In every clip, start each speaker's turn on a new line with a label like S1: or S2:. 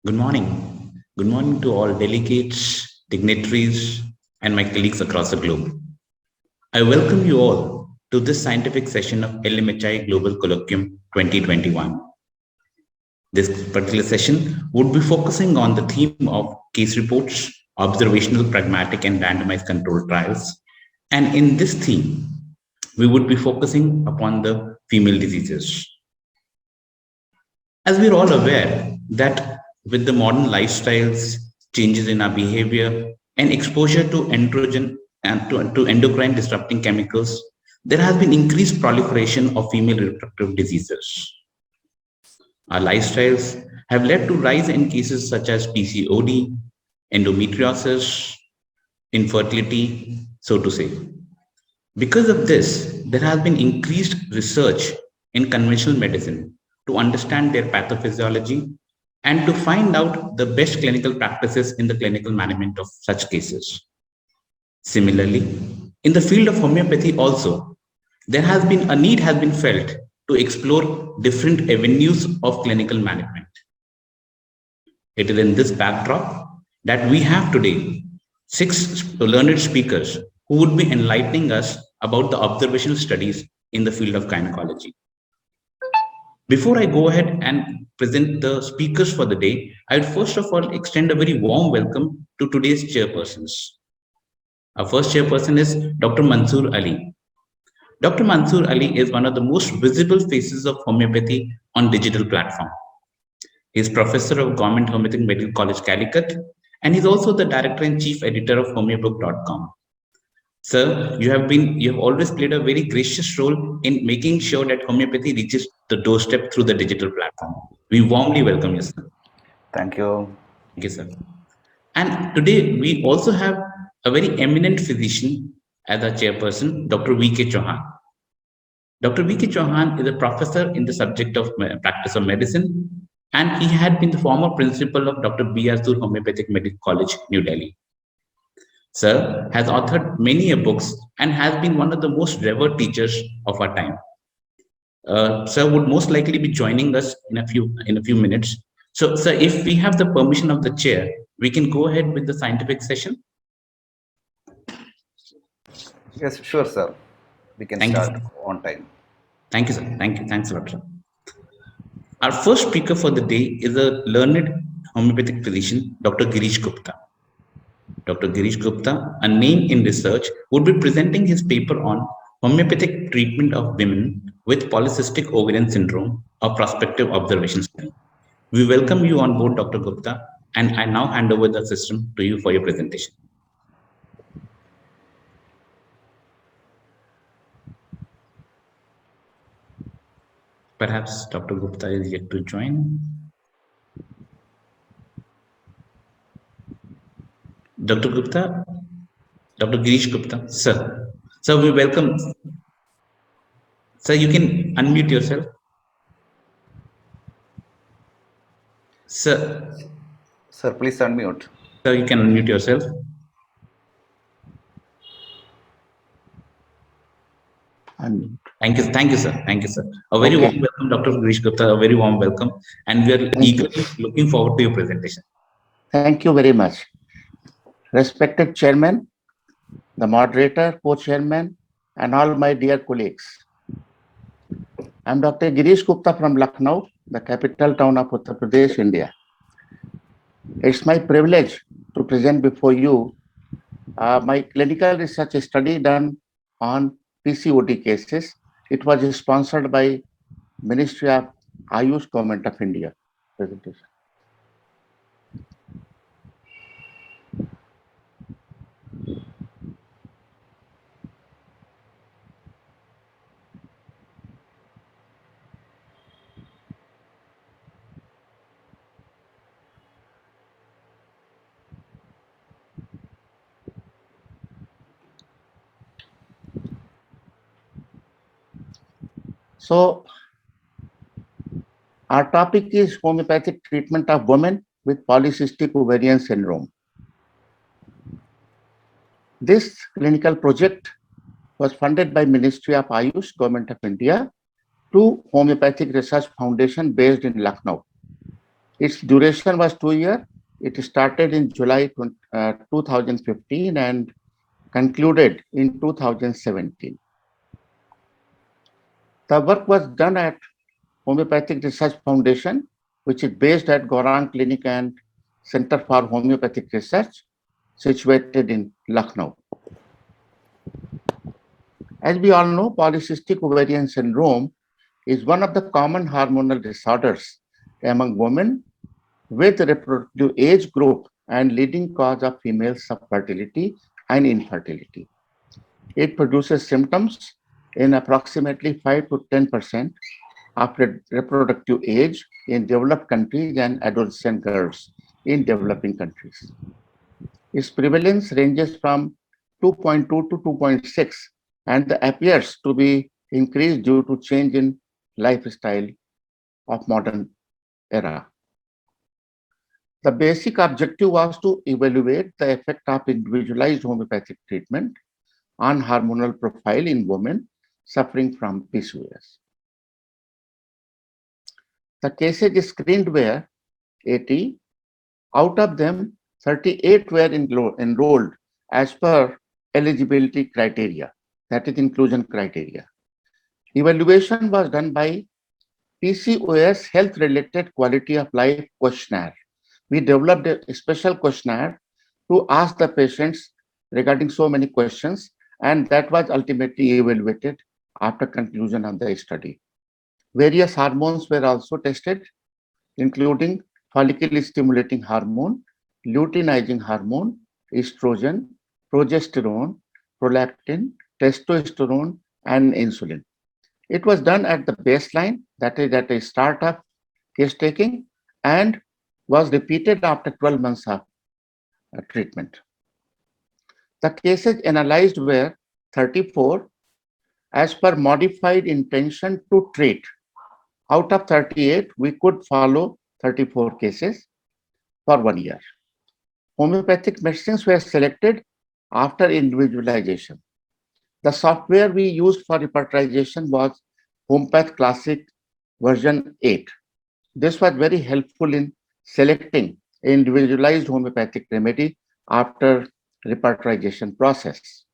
S1: Good morning. Good morning to all delegates, dignitaries, and my colleagues across the globe. I welcome you all to this scientific session of LMHI Global Colloquium 2021. This particular session would be focusing on the theme of case reports, observational, pragmatic, and randomized controlled trials. And in this theme, we would be focusing upon the female diseases. As we're all aware that with the modern lifestyles, changes in our behavior, and exposure to androgen and to endocrine disrupting chemicals, there has been increased proliferation of female reproductive diseases. Our lifestyles have led to rise in cases such as PCOD, endometriosis, infertility, so to say. Because of this, there has been increased research in conventional medicine to understand their pathophysiology and to find out the best clinical practices in the clinical management of such cases. Similarly, in the field of homeopathy also, there has been a need has been felt to explore different avenues of clinical management. It is in this backdrop that we have today 6 learned speakers who would be enlightening us about the observational studies in the field of gynecology. Before I go ahead and present the speakers for the day, I would first of all extend a very warm welcome to today's chairpersons. Our first chairperson is Dr. Mansoor Ali. Dr. Mansoor Ali is one of the most visible faces of homeopathy on digital platform. He is professor of Government Homeopathic Medical College, Calicut, and he's also the director and chief editor of homeobook.com. Sir, you have always played a very gracious role in making sure that homeopathy reaches the doorstep through the digital platform. We warmly welcome you, sir.
S2: Thank you.
S1: Thank you, sir. And today we also have a very eminent physician as our chairperson, Dr. V.K. Chauhan. Dr. V.K. Chauhan is a professor in the subject of practice of medicine, and he had been the former principal of Dr. B.R. Sur Homeopathic Medical College, New Delhi. Sir has authored many books and has been one of the most revered teachers of our time. Sir would most likely be joining us in a few minutes. So, sir, if we have the permission of the chair, we can go ahead with the scientific session.
S2: Yes, sure, sir. We can start on time.
S1: Thank you, sir. Thank you. Thanks a lot, sir. Our first speaker for the day is a learned homeopathic physician, Dr. Girish Gupta. Dr. Girish Gupta, a name in research, would be presenting his paper on homeopathic treatment of women with polycystic ovarian syndrome, a prospective observation study. We welcome you on board, Dr. Gupta, and I now hand over the system to you for your presentation. Perhaps Dr. Gupta is yet to join. Dr. Gupta, Dr. Girish Gupta, sir. Sir, we welcome. Sir, you can unmute yourself. Sir.
S2: Sir, please unmute.
S1: Sir, you can unmute yourself. Thank you, sir. Thank you, sir. A very warm welcome, Dr. Girish Gupta. A very warm welcome, and we are eagerly looking forward to your presentation.
S3: Thank you very much. Respected Chairman, the moderator, co-chairman, and all my dear colleagues. I'm Dr. Girish Gupta from Lucknow, the capital town of Uttar Pradesh, India. It's my privilege to present before you my clinical research study done on PCOD cases. It was sponsored by Ministry of Ayush, Government of India. Presentation. So, our topic is homeopathic treatment of women with polycystic ovarian syndrome. This clinical project was funded by Ministry of Ayush, Government of India, through Homeopathic Research Foundation based in Lucknow. Its duration was 2 years. It started in July 2015 and concluded in 2017. The work was done at Homeopathic Research Foundation, which is based at Gaurang Clinic and Center for Homeopathic Research, situated in Lucknow. As we all know, polycystic ovarian syndrome is one of the common hormonal disorders among women with reproductive age group and leading cause of female subfertility and infertility. It produces symptoms in approximately 5 to 10% of reproductive age in developed countries and adolescent girls in developing countries. Its prevalence ranges from 2.2 to 2.6 and appears to be increased due to change in lifestyle of modern era. The basic objective was to evaluate the effect of individualized homeopathic treatment on hormonal profile in women suffering from PCOS. The cases screened were 80. Out of them, 38 were enrolled as per eligibility criteria, that is inclusion criteria. Evaluation was done by PCOS health-related quality of life questionnaire. We developed a special questionnaire to ask the patients regarding so many questions, and that was ultimately evaluated after conclusion of the study. Various hormones were also tested, including follicle stimulating hormone, luteinizing hormone, estrogen, progesterone, prolactin, testosterone, and insulin. It was done at the baseline, that is at a start of case taking, and was repeated after 12 months of treatment. The cases analyzed were 34 as per modified intention to treat. Out of 38, we could follow 34 cases for 1 year. Homeopathic medicines were selected after individualization. The software we used for repertorization was Homepath Classic version 8. This was very helpful in selecting individualized homeopathic remedy after repertorization process.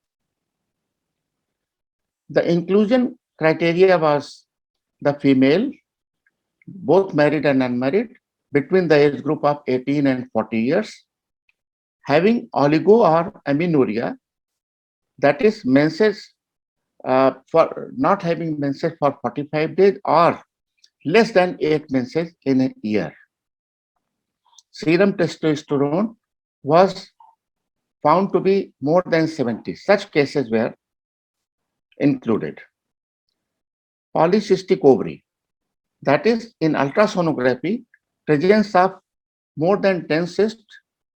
S3: The inclusion criteria was the female, both married and unmarried, between the age group of 18 and 40 years, having oligo or amenorrhea, that is menses for not having menses for 45 days or less than 8 menses in a year. Serum testosterone was found to be more than 70. Such cases were included. Polycystic ovary, that is in ultrasonography, presence of more than 10 cysts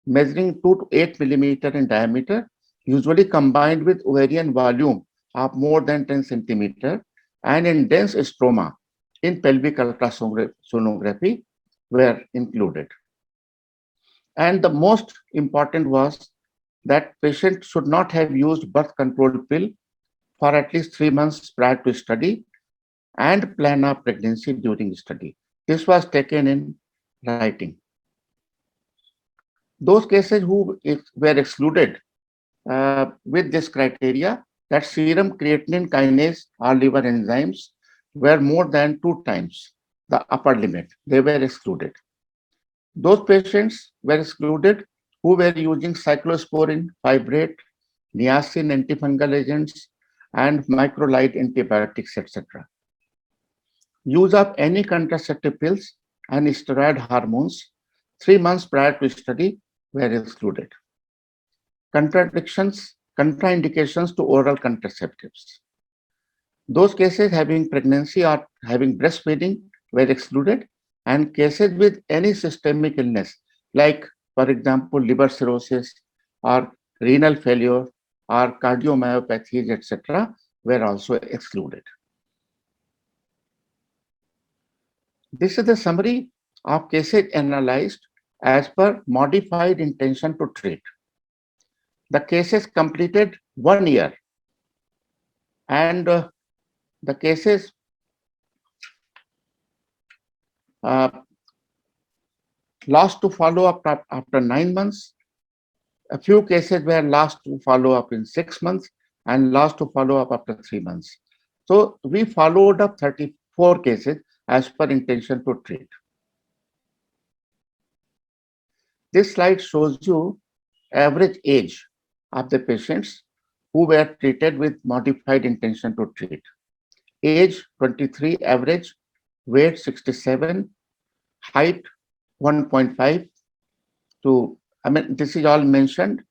S3: measuring 2 to 8 millimeter in diameter, usually combined with ovarian volume of more than 10 centimeter and in dense stroma in pelvic ultrasonography were included. And the most important was that patient should not have used birth control pill for at least 3 months prior to study and plan of pregnancy during study. This was taken in writing. Those cases who were excluded with this criteria, that serum creatinine kinase or liver enzymes were more than 2 times the upper limit. They were excluded. Those patients were excluded who were using cyclosporin, fibrate, niacin antifungal agents, and microlide antibiotics, etc. Use of any contraceptive pills and steroid hormones 3 months prior to study were excluded. Contraindications to oral contraceptives. Those cases having pregnancy or having breastfeeding were excluded, and cases with any systemic illness, like, for example, liver cirrhosis or renal failure or cardiomyopathies, etc., were also excluded. This is the summary of cases analyzed as per modified intention to treat. The cases completed 1 year, and the cases lost to follow-up after 9 months. A few cases were lost to follow-up in 6 months and lost to follow-up after 3 months. So we followed up 34 cases as per intention to treat. This slide shows you average age of the patients who were treated with modified intention to treat. Age 23 average, weight 67, height 1.5 to, this is all mentioned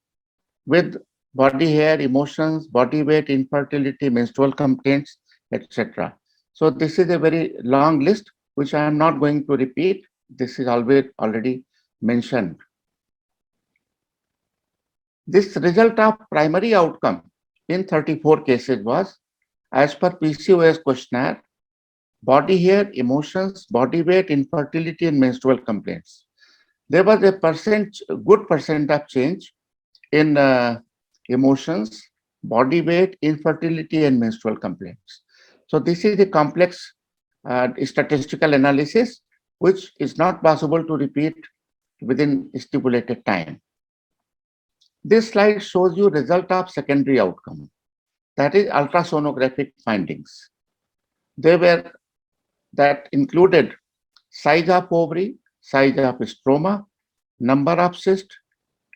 S3: with body hair, emotions, body weight, infertility, menstrual complaints, etc. So this is a very long list, which I am not going to repeat. This is already mentioned. This result of primary outcome in 34 cases was, as per PCOS questionnaire, body hair, emotions, body weight, infertility, and menstrual complaints. There was a good percent of change in emotions, body weight, infertility, and menstrual complaints. So this is a complex statistical analysis, which is not possible to repeat within stipulated time. This slide shows you result of secondary outcome, that is ultrasonographic findings. That included size of ovary, size of stroma, number of cysts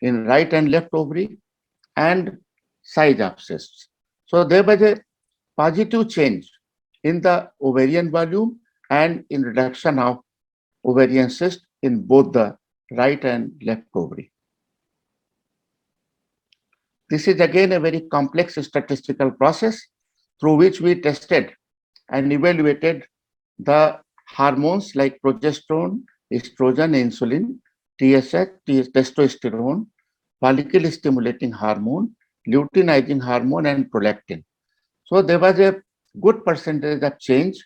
S3: in right and left ovary, and size of cysts. So there was a positive change in the ovarian volume and in reduction of ovarian cyst in both the right and left ovary. This is again a very complex statistical process through which we tested and evaluated the hormones like progesterone, estrogen, insulin, TSH, testosterone, follicle stimulating hormone, luteinizing hormone, and prolactin. So there was a good percentage of change,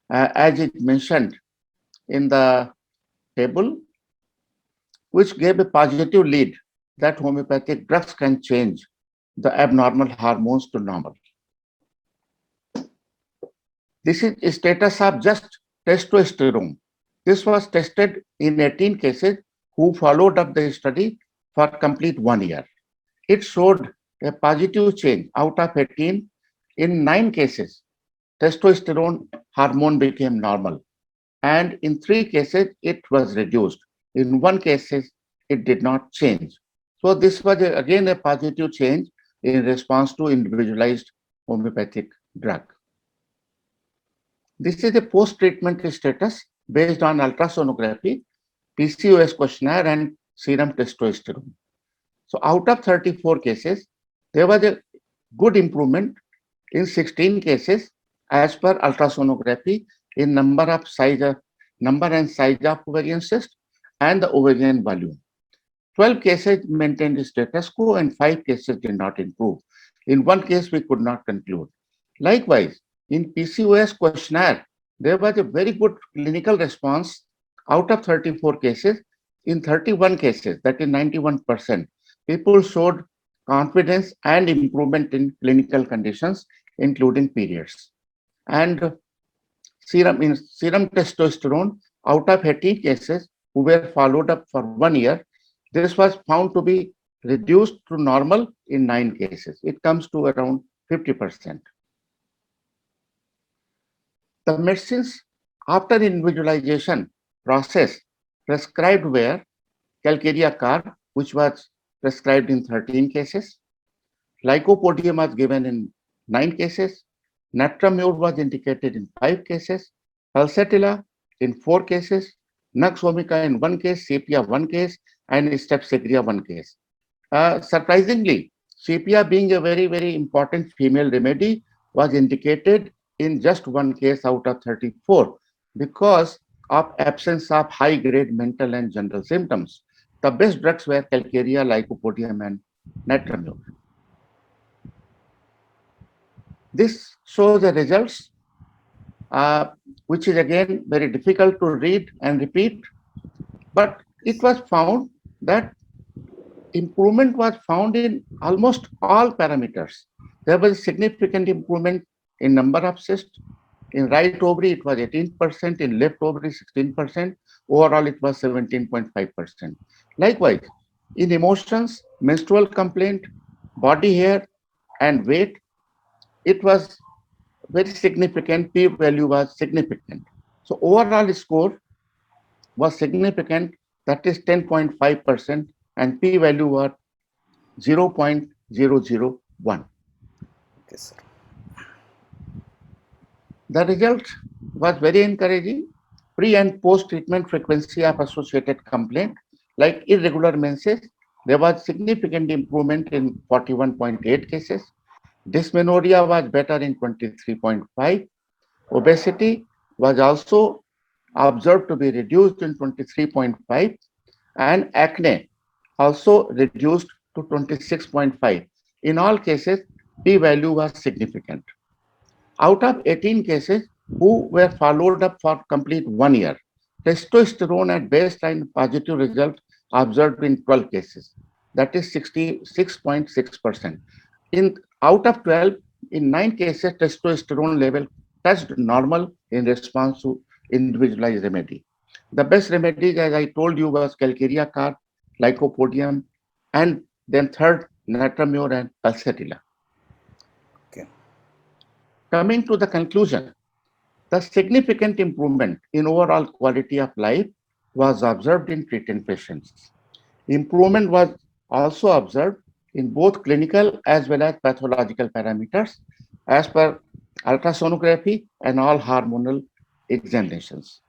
S3: as it mentioned in the table, which gave a positive lead that homeopathic drugs can change the abnormal hormones to normal. This is status of just testosterone. This was tested in 18 cases who followed up the study for complete 1 year. It showed a positive change. Out of 18, in 9 cases, testosterone hormone became normal. And in 3 cases, it was reduced. In 1 case, it did not change. So this was again a positive change in response to individualized homeopathic drug. This is a post-treatment status based on ultrasonography, PCOS questionnaire, and serum testosterone. So out of 34 cases, there was a good improvement in 16 cases as per ultrasonography in number and size of ovarian cyst and the ovarian volume. 12 cases maintained status quo and 5 cases did not improve. In 1 case, we could not conclude. Likewise, in PCOS questionnaire, there was a very good clinical response out of 34 cases. In 31 cases, that is 91%, people showed confidence and improvement in clinical conditions, including periods. And serum testosterone, out of 18 cases who were followed up for 1 year, this was found to be reduced to normal in 9 cases. It comes to around 50%. The medicines after individualization process prescribed were calcarea carb, which was prescribed in 13 cases. Lycopodium was given in 9 cases. Natramur was indicated in 5 cases. Pulsatilla in 4 cases. Nux vomica in 1 case, sepia 1 case, and strepsirrhea 1 case. Surprisingly, sepia being a very, very important female remedy was indicated in just 1 case out of 34 because of absence of high-grade mental and general symptoms. The best drugs were calcarea, lycopodium, and natramur. This shows the results, which is again very difficult to read and repeat, but it was found that improvement was found in almost all parameters. There was significant improvement in number of cysts, In right ovary, it was 18%. In left ovary, 16%. Overall, it was 17.5%. Likewise, in emotions, menstrual complaint, body hair, and weight, it was very significant. P value was significant. So overall score was significant, that is 10.5%, and P value was 0.001.
S2: Okay, sir.
S3: The result was very encouraging. Pre and post treatment frequency of associated complaint like irregular menses, there was significant improvement in 41.8 cases. Dysmenorrhea was better in 23.5. Obesity was also observed to be reduced in 23.5, and acne also reduced to 26.5. In all cases, p-value was significant. Out of 18 cases who were followed up for complete 1 year, testosterone at baseline positive result observed in 12 cases. That is 66.6%. In out of 12, in 9 cases, testosterone level touched normal in response to individualized remedy. The best remedies, as I told you, was calcarea carb, lycopodium, and then third, natramure and pulsatilla.
S2: Okay.
S3: Coming to the conclusion, the significant improvement in overall quality of life was observed in treated patients. Improvement was also observed in both clinical as well as pathological parameters as per ultrasonography and all hormonal examinations.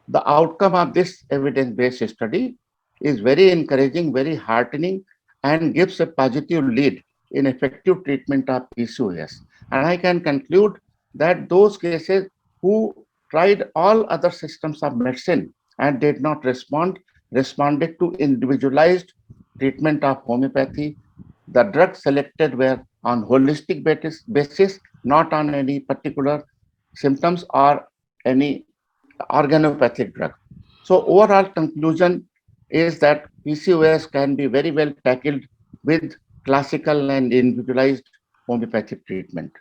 S3: The outcome of this evidence-based study is very encouraging, very heartening, and gives a positive lead in effective treatment of PCOS. And I can conclude that those cases who tried all other systems of medicine and did not responded to individualized treatment of homeopathy. The drugs selected were on holistic basis, not on any particular symptoms or any organopathic drug. So overall conclusion is that PCOS can be very well tackled with classical and individualized homeopathic treatment.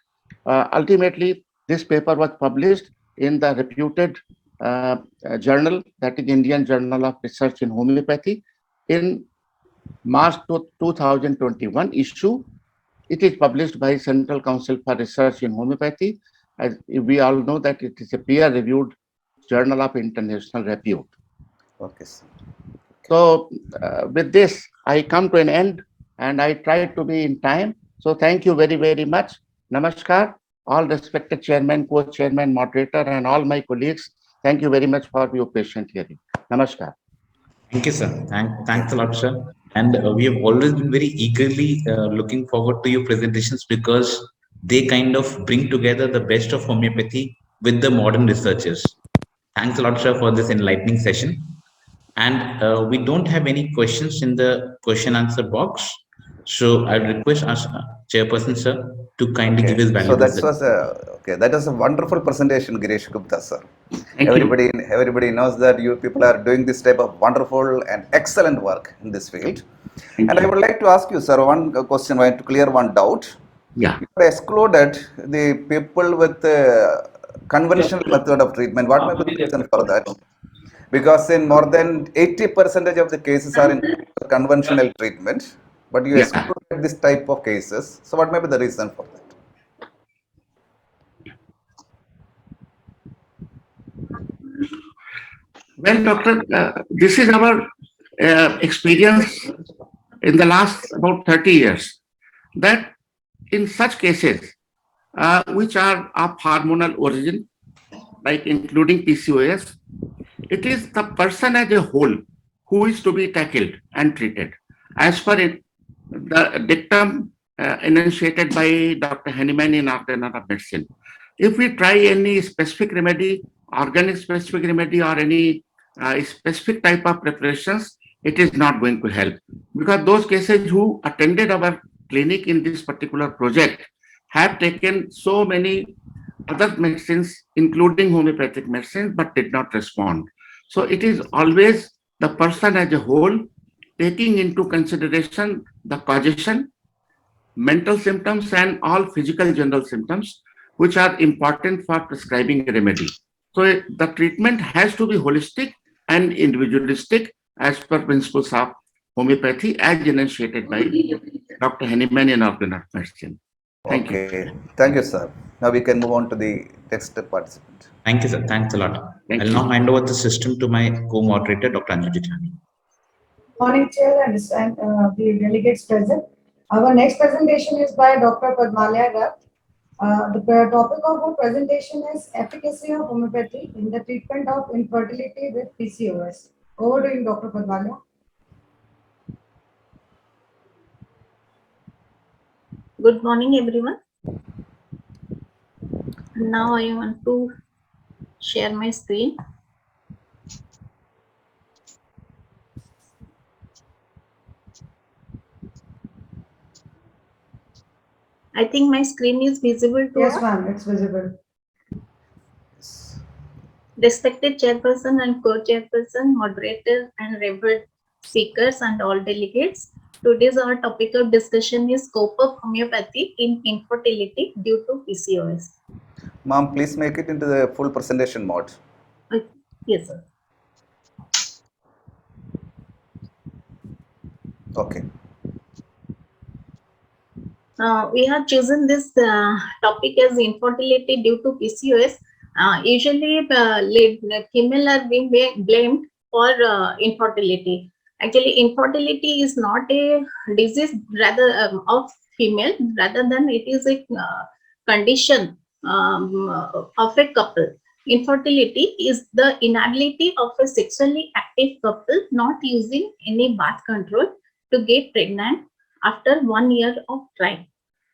S3: Ultimately, this paper was published in the reputed journal, that is Indian Journal of Research in Homeopathy, in March 2021 issue. It is published by Central Council for Research in Homeopathy. As we all know that it is a peer-reviewed journal of international repute.
S2: Okay, sir.
S3: So with this, I come to an end and I try to be in time. So thank you very, very much. Namaskar, all respected chairman, co-chairman, moderator, and all my colleagues. Thank you very much for your patient hearing. Namaskar.
S1: Thank you, sir. Thanks a lot, sir. And we have always been very eagerly looking forward to your presentations because they kind of bring together the best of homeopathy with the modern researchers. Thanks a lot, sir, for this enlightening session. And we don't have any questions in the question answer box. So I request us, Chairperson, sir, to kindly give his
S2: So
S1: valuable
S2: that was that was a wonderful presentation, Girish Gupta, sir.
S3: Thank
S2: Everybody knows that you people are doing this type of wonderful and excellent work in this field.
S3: Thank
S2: And
S3: you.
S2: I would like to ask you, sir, one question. I want to clear one doubt.
S3: Yeah.
S2: You excluded the people with conventional method of treatment. What may be the reason for that? Because in more than 80% of the cases are in conventional treatment, but you
S3: Yeah.
S2: excluded this type of cases. So what may be the reason for that?
S3: Well, doctor, this is our experience in the last about 30 years, that in such cases, which are of hormonal origin, like including PCOS, it is the person as a whole who is to be tackled and treated. As per it, the dictum enunciated by Dr. Henneman in Organon of Medicine. If we try any specific remedy, organic specific remedy, or any specific type of preparations, it is not going to help. Because those cases who attended our clinic in this particular project have taken so many other medicines, including homeopathic medicines, but did not respond. So it is always the person as a whole taking into consideration the causation, mental symptoms, and all physical general symptoms. which are important for prescribing a remedy. So the treatment has to be holistic and individualistic as per principles of homeopathy as enunciated by Dr. Henneman in Organ of Medicine. Thank you.
S2: Okay, thank you, sir. Now we can move on to the next participant.
S1: Thank you, sir. Thanks a lot.
S3: Thank
S1: I'll
S3: you.
S1: now hand over the system to my co-moderator, Dr. Anjali Jani.
S4: Morning, Chair, and the delegates present. Our next presentation is by Dr. Padmalya Garg. The topic of our presentation is efficacy of homeopathy in the treatment of infertility with PCOS. Over to you, Dr. Padmalya.
S5: Good morning, everyone. Now I want to share my screen. I think my screen is visible to
S4: Yes,
S5: all.
S4: ma'am, it's visible.
S5: Respected chairperson and co-chairperson, moderator and revered speakers and all delegates. Today's our topic of discussion is scope of homeopathy in infertility due to PCOS.
S2: Ma'am, please make it into the full presentation mode.
S5: Yes, sir.
S2: Okay.
S5: We have chosen this topic as infertility due to PCOS. Usually, female are being blamed for infertility. Actually, infertility is not a disease rather of female, rather than it is a condition of a couple. Infertility is the inability of a sexually active couple not using any birth control to get pregnant after 1 year of trying.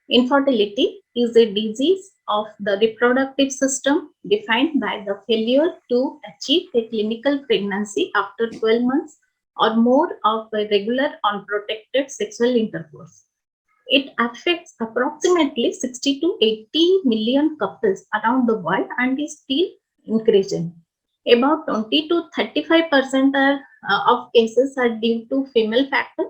S5: Infertility is a disease of the reproductive system defined by the failure to achieve a clinical pregnancy after 12 months or more of a regular unprotected sexual intercourse. It affects approximately 60 to 80 million couples around the world and is still increasing. About 20 to 35% of cases are due to female factor,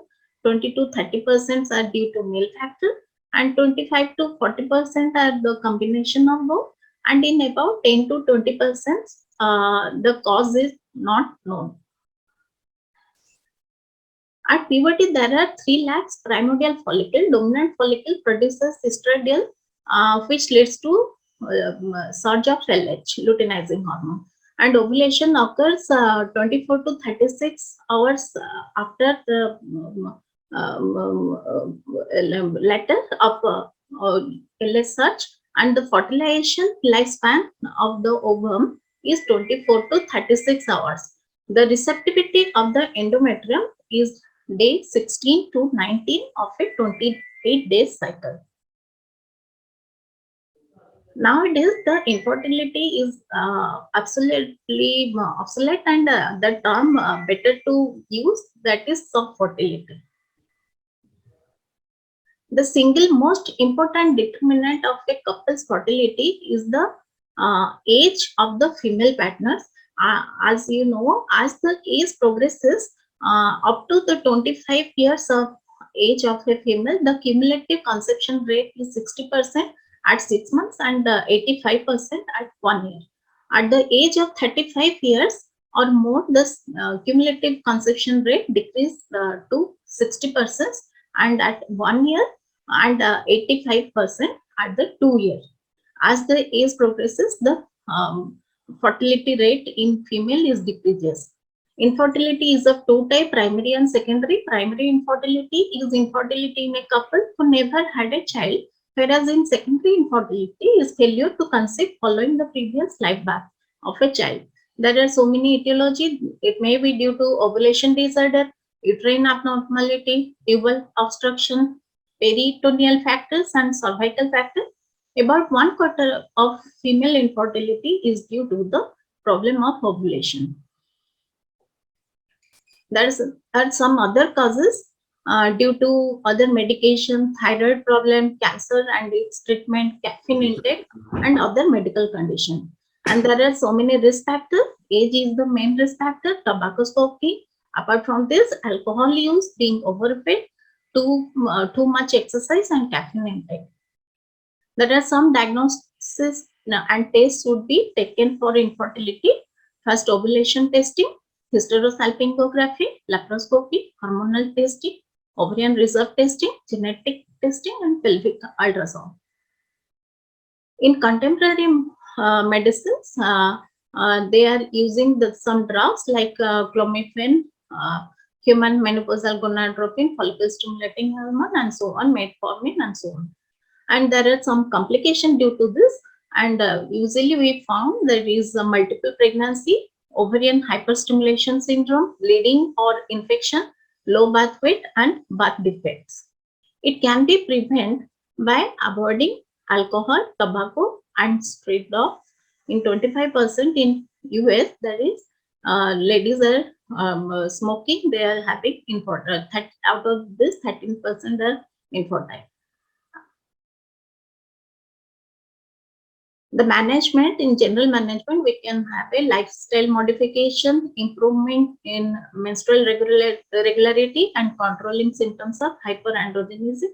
S5: 20 to 30% are due to male factor, and 25 to 40% are the combination of both. And in about 10 to 20%, the cause is not known. At puberty, there are 3 lakhs primordial follicle. Dominant follicle produces estradiol, which leads to surge of LH, luteinizing hormone. And ovulation occurs 24 to 36 hours after the letter of LH surge, and the fertilization lifespan of the ovum is 24 to 36 hours. The receptivity of the endometrium is day 16 to 19 of a 28 days cycle. Nowadays, the infertility is absolutely obsolete, and the term better to use, that is subfertility. The single most important determinant of a couple's fertility is the age of the female partners. As you know, as the age progresses, up to the 25 years of age of a female, the cumulative conception rate is 60% at 6 months and 85% at 1 year. At the age of 35 years or more, the cumulative conception rate decreased to 60%, and at 1 year, and 85% at the 2 year. As the age progresses, the fertility rate in female is decreases. Infertility is of 2 types, primary and secondary. Primary infertility is infertility in a couple who never had a child, whereas in secondary infertility is failure to conceive following the previous live birth of a child. There are so many etiologies. It may be due to ovulation disorder, uterine abnormality, tubal obstruction, peritoneal factors, and cervical factors. About 1/4 of female infertility is due to the problem of ovulation. There are some other causes due to other medication, thyroid problem, cancer and its treatment, caffeine intake, and other medical condition. And there are so many risk factors. Age is the main risk factor, tobacco smoking. Apart from this, alcohol use, being overweight, too much exercise, and caffeine intake. There are some diagnostic and tests would be taken for infertility. First, ovulation testing, hysterosalpingography, laparoscopy, hormonal testing, ovarian reserve testing, genetic testing, and pelvic ultrasound. In contemporary medicines, they are using some drugs like clomiphene, human menopausal gonadotropin, follicle stimulating hormone, and so on, metformin, and so on. And there are some complications due to this. And usually we found there is a multiple pregnancy, ovarian hyperstimulation syndrome, bleeding or infection, low birth weight, and birth defects. It can be prevented by avoiding alcohol, tobacco, and street dogs. In 25% in US, that is, ladies are smoking. They are having infertile. Out of this, 13% are infertile. The management, in general management, we can have a lifestyle modification, improvement in menstrual regularity, and controlling symptoms of hyperandrogenism.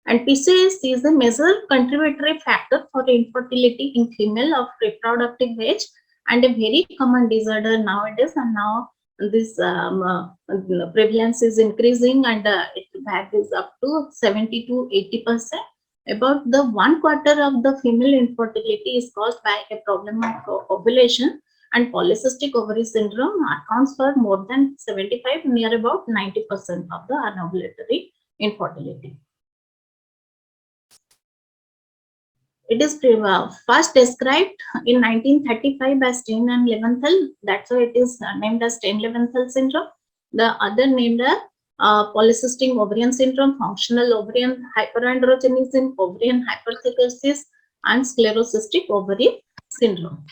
S5: And PCOS is a major contributory factor for infertility in female of reproductive age, and a very common disorder nowadays. And now this prevalence is increasing, and it varies up to 70 to 80%. About the 1/4 of the female infertility is caused by a problem of ovulation, and polycystic ovary syndrome accounts for more than 75, near about 90% of the anovulatory infertility. It is first described in 1935 by Stein and Leventhal. That's why it is named as Stein-Leventhal syndrome. The other named as polycystic ovarian syndrome, functional ovarian hyperandrogenism, ovarian hypertrichosis, and sclerosistic ovary syndrome.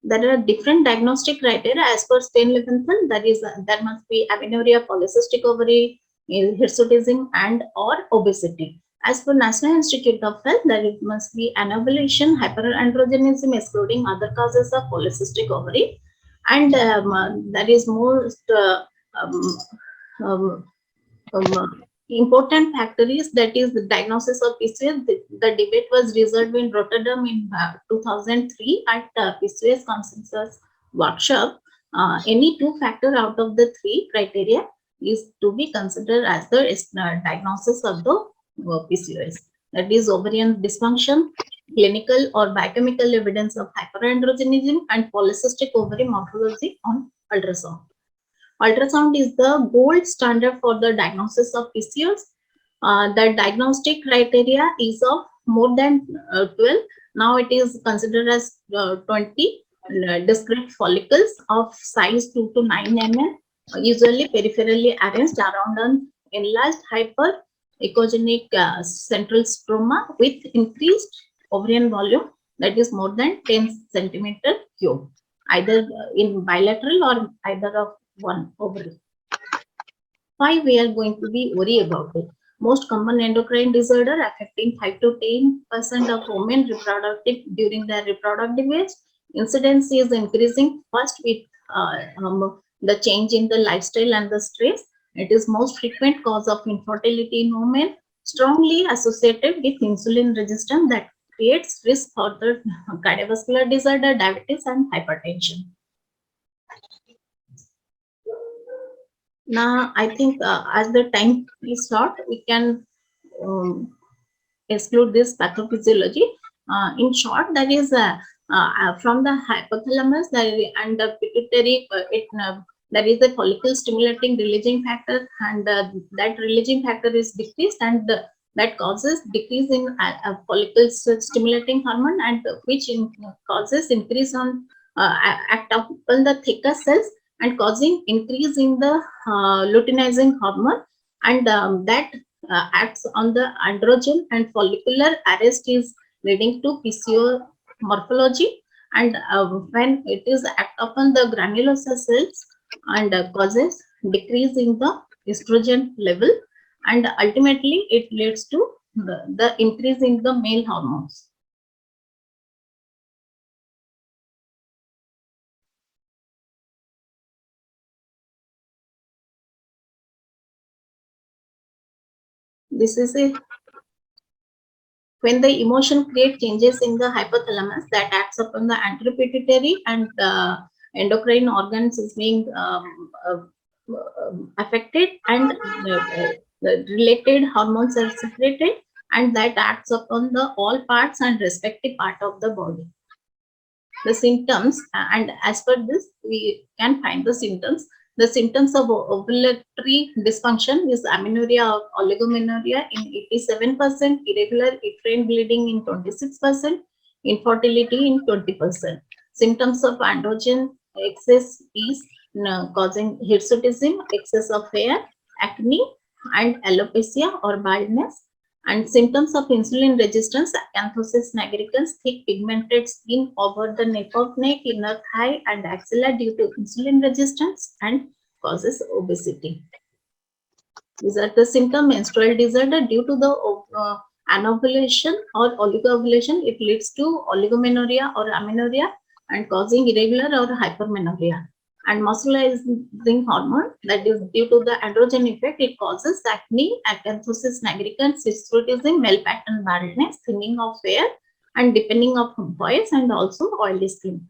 S5: There are different diagnostic criteria as per Stein-Leventhal. There must be amenorrhea, polycystic ovary, hirsutism, and or obesity. As per National Institute of Health, there must be anovulation, hyperandrogenism, excluding other causes of polycystic ovary, and there is most important factor is that is the diagnosis of PCOS. The debate was resolved in Rotterdam in 2003 at PCOS consensus workshop. Any two factor out of the three criteria is to be considered as the diagnosis of the PCOS. That is ovarian dysfunction, clinical or biochemical evidence of hyperandrogenism, and polycystic ovary morphology on ultrasound. Ultrasound is the gold standard for the diagnosis of PCOS. The diagnostic criteria is of more than 12. Now it is considered as 20 discrete follicles of size 2 to 9 mm, usually peripherally arranged around an enlarged hyper-echogenic central stroma with increased ovarian volume, that is more than 10 centimeter cube, either in bilateral or either of one ovary. Why we are going to be worried about it? Most common endocrine disorder affecting 5 to 10% of women during their reproductive age. Incidence is increasing first with the change in the lifestyle and the stress. It is most frequent cause of infertility in women, strongly associated with insulin resistance that creates risk for the cardiovascular disorder, diabetes, and hypertension. Now, I think as the time is short, we can exclude this pathophysiology. In short, that is from the hypothalamus and the pituitary, there is a follicle stimulating releasing factor, and that releasing factor is decreased, and that causes decrease in follicle stimulating hormone, and which causes increase on act upon the thicker cells, and causing increase in the luteinizing hormone, and that acts on the androgen and follicular arrest is leading to PCO morphology, and when it is act upon the granulosa cells and causes decrease in the estrogen level, and ultimately it leads to the increase in the male hormones. This is a when the emotion creates changes in the hypothalamus that acts upon the anteropituitary and endocrine organs is being affected, and the related hormones are secreted, and that acts upon the all parts and respective part of the body. The symptoms, and as per this, we can find the symptoms. The symptoms of ovulatory dysfunction is amenorrhea or oligomenorrhea in 87%, irregular uterine bleeding in 26%, infertility in 20%. Symptoms of androgen excess is causing hirsutism, excess of hair, acne, and alopecia or baldness. And symptoms of insulin resistance, acanthosis nigricans, thick pigmented skin over the nape of neck, inner thigh, and axilla due to insulin resistance, and causes obesity. These are the symptoms. Menstrual disorder due to the anovulation or oligoovulation, it leads to oligomenorrhea or amenorrhea and causing irregular or hypermenorrhea. And muscularizing hormone, that is due to the androgen effect, it causes acne, acanthosis nigricans, hirsutism, male pattern baldness, thinning of hair, and deepening of voice, and also oily skin.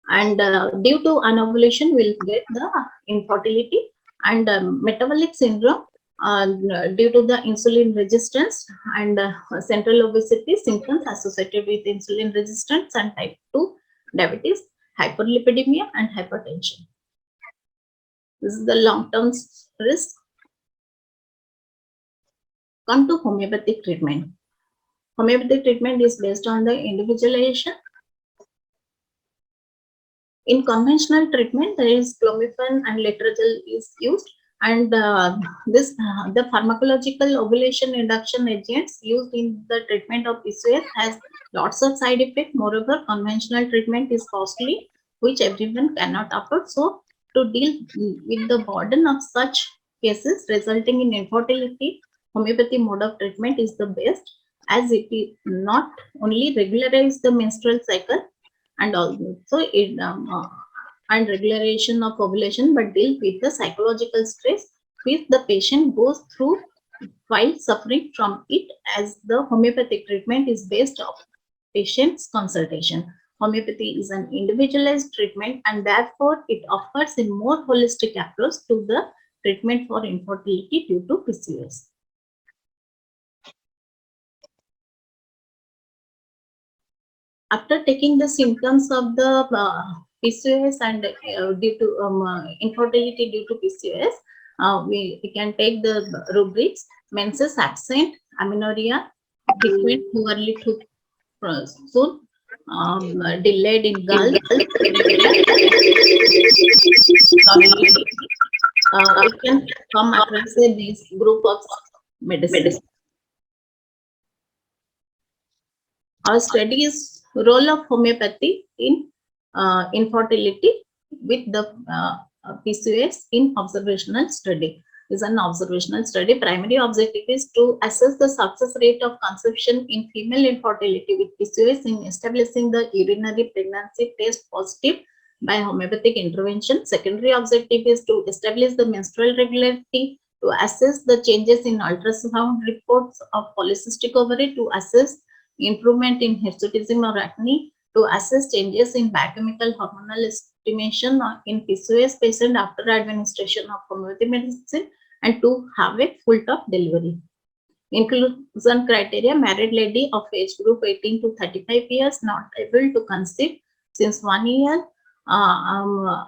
S5: And due to anovulation, we'll get the infertility. And metabolic syndrome due to the insulin resistance and central obesity, symptoms associated with insulin resistance and type 2 diabetes, hyperlipidemia, and hypertension. This is the long-term risk. Come to homeopathic treatment. Homeopathic treatment is based on the individualization. In conventional treatment, there is clomiphene and letrozole is used, and the pharmacological ovulation induction agents used in the treatment of PCOS has lots of side effects. Moreover, conventional treatment is costly, which everyone cannot afford. So, to deal with the burden of such cases resulting in infertility, homeopathy mode of treatment is the best, as it is not only regularize the menstrual cycle and also it and regulation of ovulation, but deal with the psychological stress which the patient goes through while suffering from it, as the homeopathic treatment is based on patient's consultation. Homeopathy is an individualized treatment, and therefore it offers a more holistic approach to the treatment for infertility due to PCOS. After taking the symptoms of the PCOS and due to infertility due to PCOS, we can take the rubrics: menses absent, amenorrhea, frequent too early too soon, delayed in girls, it can come across this group of medicine. Our study is role of homeopathy in infertility with the PCOS in observational study. Is an observational study. Primary objective is to assess the success rate of conception in female infertility with PCOS in establishing the urinary pregnancy test positive by homeopathic intervention. Secondary objective is to establish the menstrual regularity, to assess the changes in ultrasound reports of polycystic ovary, to assess improvement in hirsutism or acne, to assess changes in biochemical hormonal estimation in PCOS patient after administration of homeopathic medicine, and to have a full top delivery. Inclusion criteria: married lady of age group 18 to 35 years, not able to conceive since 1 year,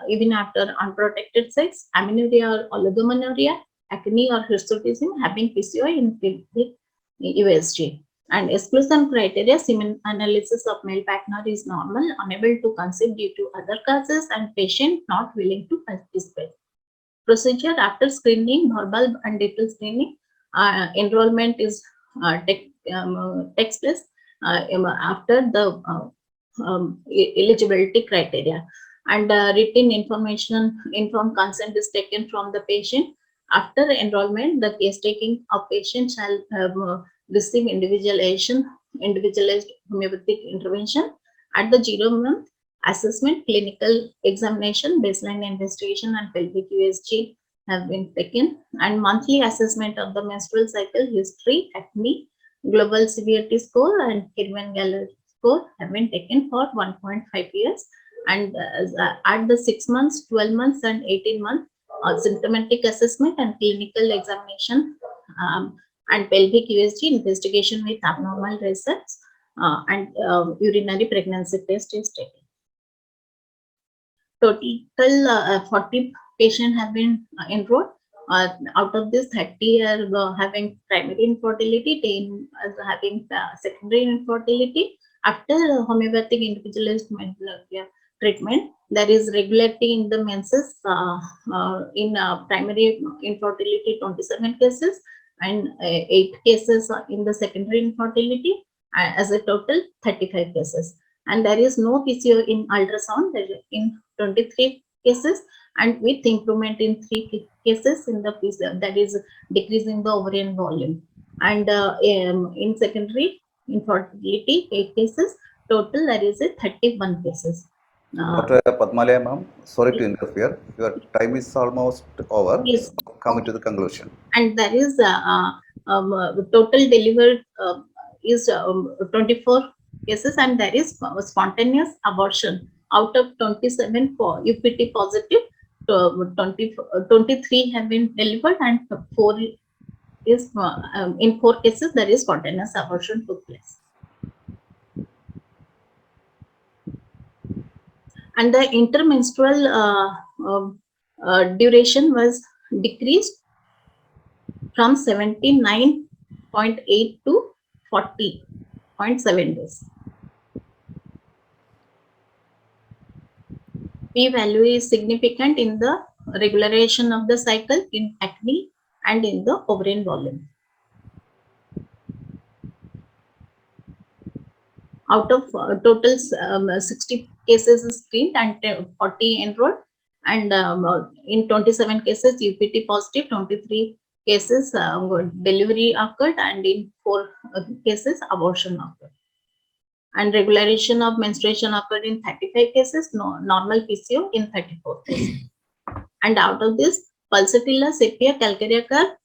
S5: even after unprotected sex, amenorrhea or oligomenorrhea, acne or hirsutism, having PCOS in pelvic USG. And exclusion criteria: semen analysis of male partner is normal, unable to conceive due to other causes, and patient not willing to participate. Procedure: after screening, verbal and detailed screening, enrollment is takes place after the eligibility criteria, and written information, informed consent is taken from the patient. After enrollment, the case taking of patient shall receive individualized homeopathic intervention. At the 0-month assessment, clinical examination, baseline investigation, and pelvic USG have been taken, and monthly assessment of the menstrual cycle history, acne, global severity score and Kirwan-Galleri score have been taken for 1.5 years, and at the 6 months, 12 months, and 18 months symptomatic assessment and clinical examination, and pelvic USG investigation with abnormal results, and urinary pregnancy test is taken. Total 40 patients have been enrolled. Out of this, 30 are having primary infertility, 10 are having secondary infertility. After homeopathic individualized treatment, there is regularity in the menses in primary infertility 27 cases and 8 cases in the secondary infertility, as a total 35 cases. And there is no PCO in ultrasound in 23 cases, and with improvement in 3 cases in the PCO, that is decreasing the ovarian volume. And in secondary infertility, 8 cases, total there is a 31 cases.
S2: Dr. Padmalaya ma'am, sorry to interfere. Your time is almost over.
S5: Yes.
S2: So coming to the conclusion.
S5: And there is total delivered is 24 cases, and there is spontaneous abortion. Out of 27 for UPT positive, 23 have been delivered, and 4 is in 4 cases there is spontaneous abortion took place. And the intermenstrual duration was decreased from 79.8 to 40.7 days. P-value is significant in the regularization of the cycle in acne and in the ovarian volume. Out of total 60 cases screened and 40 enrolled, and in 27 cases UPT positive, 23 cases delivery occurred, and in 4 cases abortion occurred. And regularization of menstruation occurred in 35 cases, normal PCO in 34 cases. And out of this, Pulsatilla, sepia, calcareous,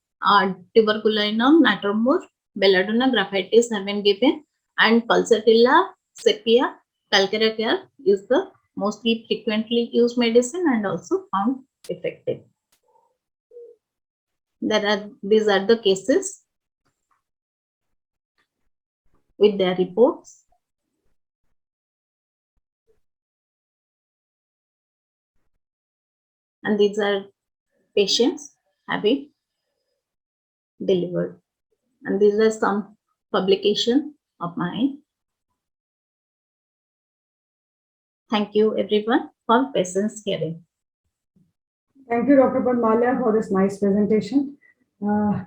S5: tuberculinum, natromur, belladonna, graphitis have been given, and Pulsatilla, sepia, calcareous is the mostly frequently used medicine and also found effective. These are the cases with their reports. And these are patients having delivered. And these are some publications of mine. Thank you everyone for patience hearing.
S4: Thank you, Dr. Padmalaya, for this nice presentation.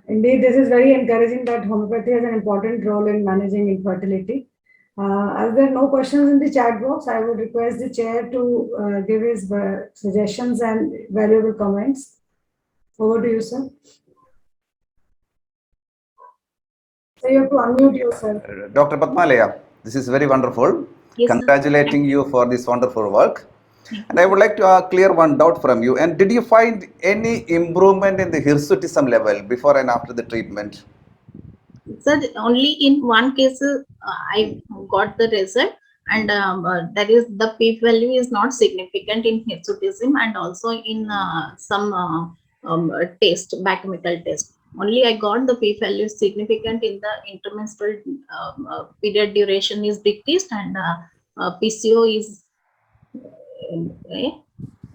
S4: Indeed, this is very encouraging that homeopathy has an important role in managing infertility. As there are no questions in the chat box, I would request the chair to give his suggestions and valuable comments. Over to you, sir. So you have to unmute yourself.
S2: Dr. Padmalaya, this is very wonderful.
S5: Yes,
S2: Congratulating you for this wonderful work. And I would like to clear one doubt from you. And did you find any improvement in the hirsutism level before and after the treatment?
S5: Sir, only in one case I got the result, and that is the p-value is not significant in hirsutism and also in some test, biochemical test. Only I got the p-value significant in the intermenstrual period duration is decreased, and PCO is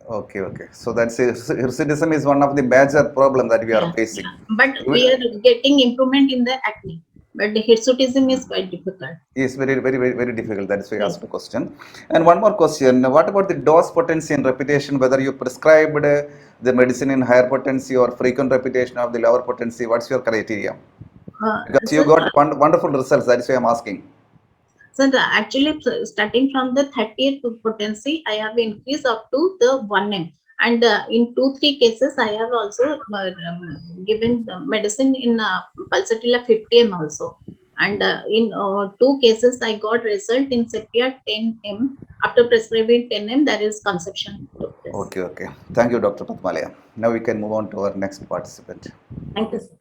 S2: Okay. So that's hirsutism is one of the major problem that we are facing.
S5: But we are getting improvement in the acne. But the hirsutism is quite difficult.
S2: Yes, very difficult. That is why I asked the question. And one more question. What about the dose potency and repetition? Whether you prescribed the medicine in higher potency or frequent repetition of the lower potency? What's your criteria? Because you got wonderful results. That is why I'm asking.
S5: So actually, starting from the 30th potency, I have increased up to the 1M. And in 2-3 cases, I have also given the medicine in Pulsatilla 50M also. And in 2 cases, I got result in sepia 10M. After prescribing 10M, there is conception.
S2: Okay. Thank you, Dr. Padmalaya. Now we can move on to our next participant.
S4: Thank you, sir.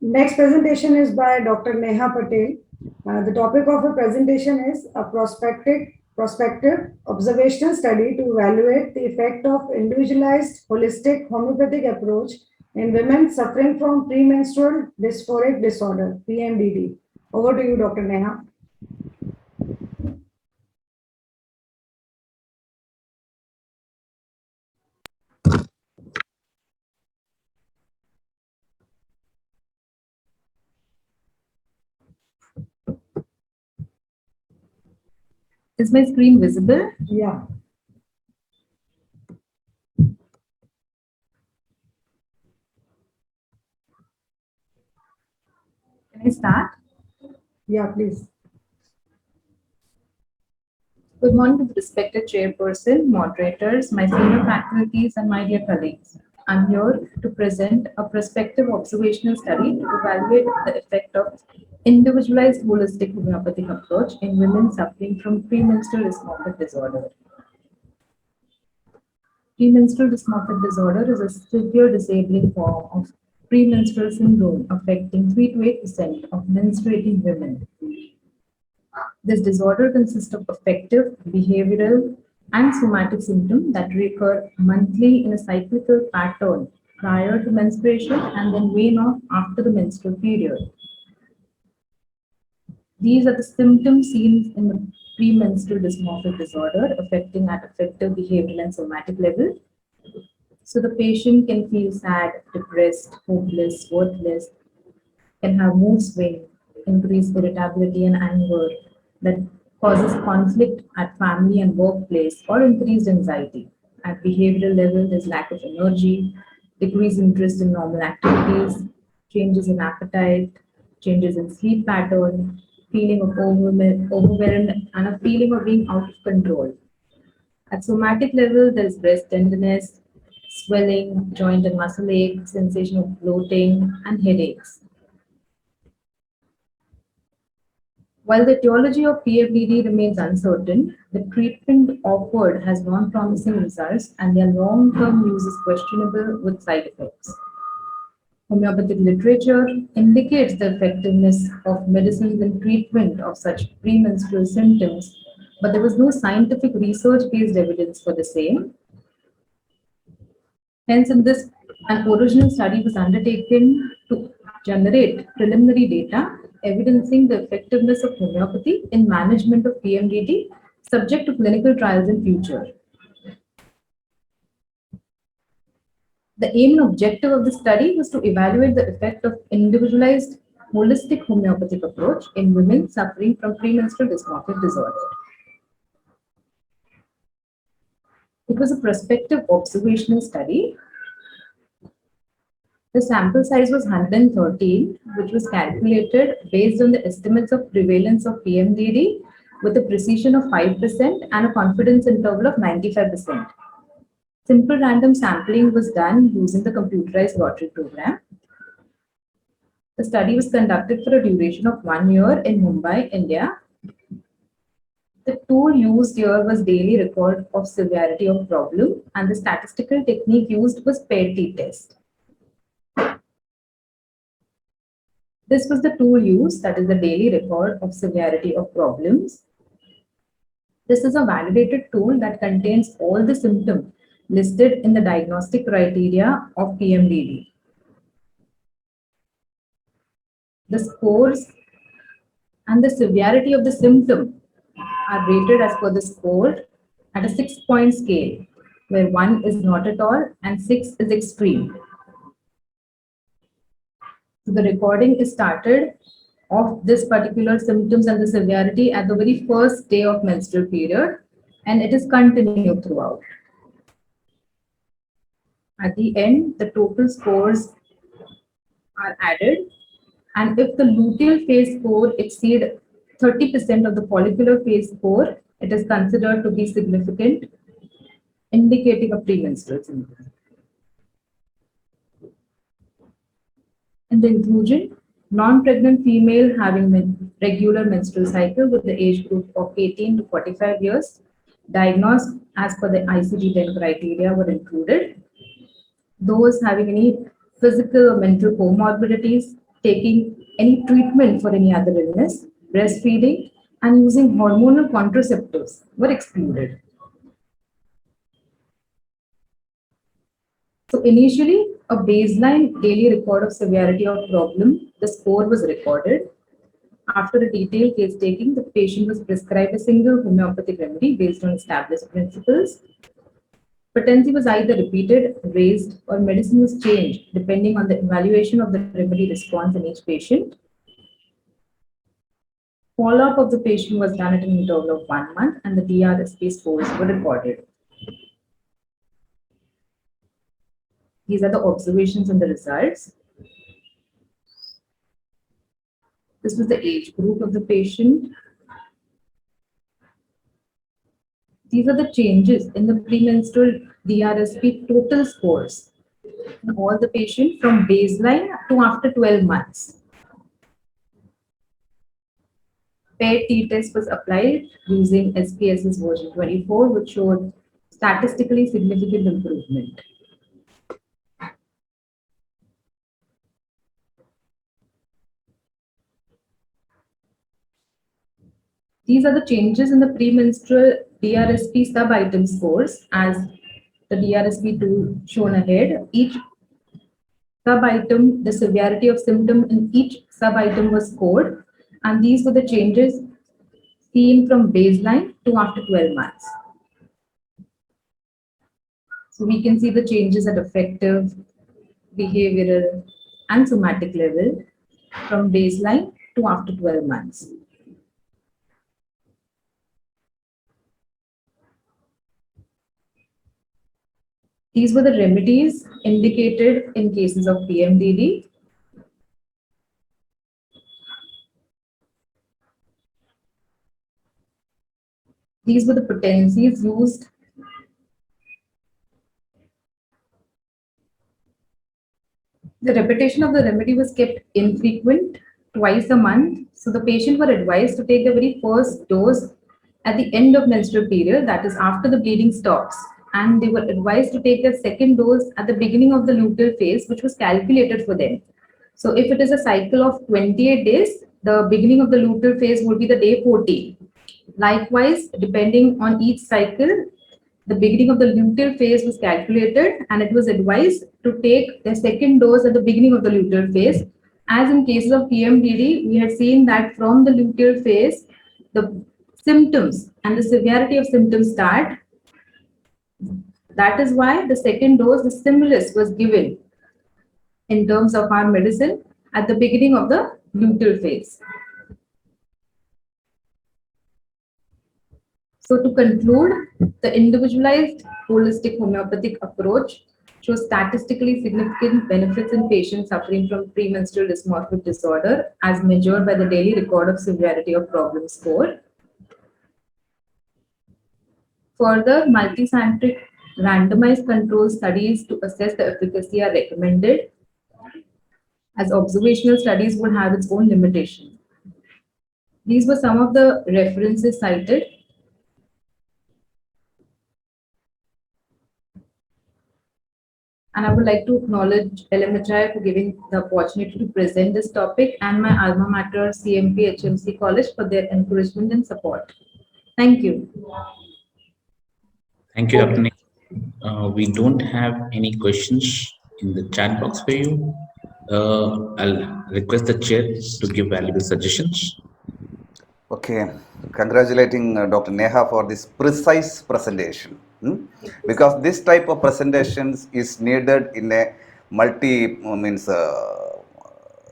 S4: Next presentation is by Dr. Neha Patel. The topic of her presentation is a prospective observational study to evaluate the effect of individualized holistic homeopathic approach in women suffering from premenstrual dysphoric disorder, PMDD. Over to you, Dr. Neha.
S6: Is my screen visible?
S4: Yeah.
S6: Can I start?
S4: Yeah, please.
S6: Good morning to the respected chairperson, moderators, my senior faculties, and my dear colleagues. I'm here to present a prospective observational study to evaluate the effect of individualized holistic homeopathic approach in women suffering from premenstrual dysmorphic disorder. Premenstrual dysmorphic disorder is a severe disabling form of premenstrual syndrome affecting 3 to 8% of menstruating women. This disorder consists of affective, behavioral, and somatic symptoms that recur monthly in a cyclical pattern prior to menstruation and then wane off after the menstrual period. These are the symptoms seen in the premenstrual dysmorphic disorder affecting at affective, behavioral, and somatic level. So the patient can feel sad, depressed, hopeless, worthless, can have mood swing, increased irritability and anger that causes conflict at family and workplace or increased anxiety. At behavioral level, there's lack of energy, decreased interest in normal activities, changes in appetite, changes in sleep pattern, feeling of overwhelmed and a feeling of being out of control. At somatic level, there is breast tenderness, swelling, joint and muscle ache, sensation of bloating, and headaches. While the etiology of PFDD remains uncertain, the treatment offered has non-promising results and their long-term use is questionable with side effects. Homeopathic literature indicates the effectiveness of medicines in treatment of such premenstrual symptoms, but there was no scientific research-based evidence for the same. Hence, in this, an original study was undertaken to generate preliminary data evidencing the effectiveness of homeopathy in management of PMDD, subject to clinical trials in future. The aim and objective of the study was to evaluate the effect of individualized holistic homeopathic approach in women suffering from premenstrual dysmorphic disorder. It was a prospective observational study. The sample size was 113, which was calculated based on the estimates of prevalence of PMDD with a precision of 5% and a confidence interval of 95%. Simple random sampling was done using the computerized lottery program. The study was conducted for a duration of 1 year in Mumbai, India. The tool used here was daily record of severity of problem, and the statistical technique used was pair t-test. This was the tool used, that is the daily record of severity of problems. This is a validated tool that contains all the symptoms listed in the diagnostic criteria of PMDD. The scores and the severity of the symptom are rated as per the score at a 6-point scale, where 1 is not at all and 6 is extreme. So the recording is started of this particular symptoms and the severity at the very first day of menstrual period, and it is continued throughout. At the end, the total scores are added, and if the luteal phase score exceeds 30% of the follicular phase score, it is considered to be significant, indicating a premenstrual syndrome. In the inclusion, non-pregnant female having regular menstrual cycle with the age group of 18 to 45 years, diagnosed as per the ICD-10 criteria were included. Those having any physical or mental comorbidities, taking any treatment for any other illness, breastfeeding, and using hormonal contraceptives were excluded. So initially, a baseline daily record of severity of problem, the score was recorded. After a detailed case taking, the patient was prescribed a single homeopathic remedy based on established principles. Potency was either repeated, raised, or medicine was changed depending on the evaluation of the remedy response in each patient. Follow-up of the patient was done at an interval of 1 month and the DRSP scores were recorded. These are the observations and the results. This was the age group of the patient. These are the changes in the premenstrual DRSP total scores in all the patient from baseline to after 12 months. Paired t-test was applied using SPSS version 24, which showed statistically significant improvement. These are the changes in the premenstrual DRSP sub-item scores as the DRSP2 shown ahead. Each sub-item, the severity of symptom in each sub-item was scored, and these were the changes seen from baseline to after 12 months. So we can see the changes at affective, behavioral, and somatic level from baseline to after 12 months. These were the remedies indicated in cases of PMDD. These were the potencies used. The repetition of the remedy was kept infrequent, twice a month. So the patient were advised to take the very first dose at the end of menstrual period, that is after the bleeding stops. And they were advised to take their second dose at the beginning of the luteal phase, which was calculated for them. So if it is a cycle of 28 days, the beginning of the luteal phase would be the day 14. Likewise, depending on each cycle, the beginning of the luteal phase was calculated and it was advised to take the second dose at the beginning of the luteal phase. As in cases of PMDD, we had seen that from the luteal phase, the symptoms and the severity of symptoms start. That is why the second dose, the stimulus, was given in terms of our medicine at the beginning of the luteal phase. So to conclude, the individualized holistic homeopathic approach shows statistically significant benefits in patients suffering from premenstrual dysmorphic disorder as measured by the daily record of severity of problem score. Further, multicentric randomized control studies to assess the efficacy are recommended, as observational studies would have its own limitation. These were some of the references cited. And I would like to acknowledge LMHI for giving the opportunity to present this topic and my alma mater CMP HMC College for their encouragement and support. Thank you.
S1: Thank you, Dr. Nick. We don't have any questions in the chat box for you. I'll request the chair to give valuable suggestions.
S2: Okay, congratulating Dr. Neha for this precise presentation. Because this type of presentations is needed in a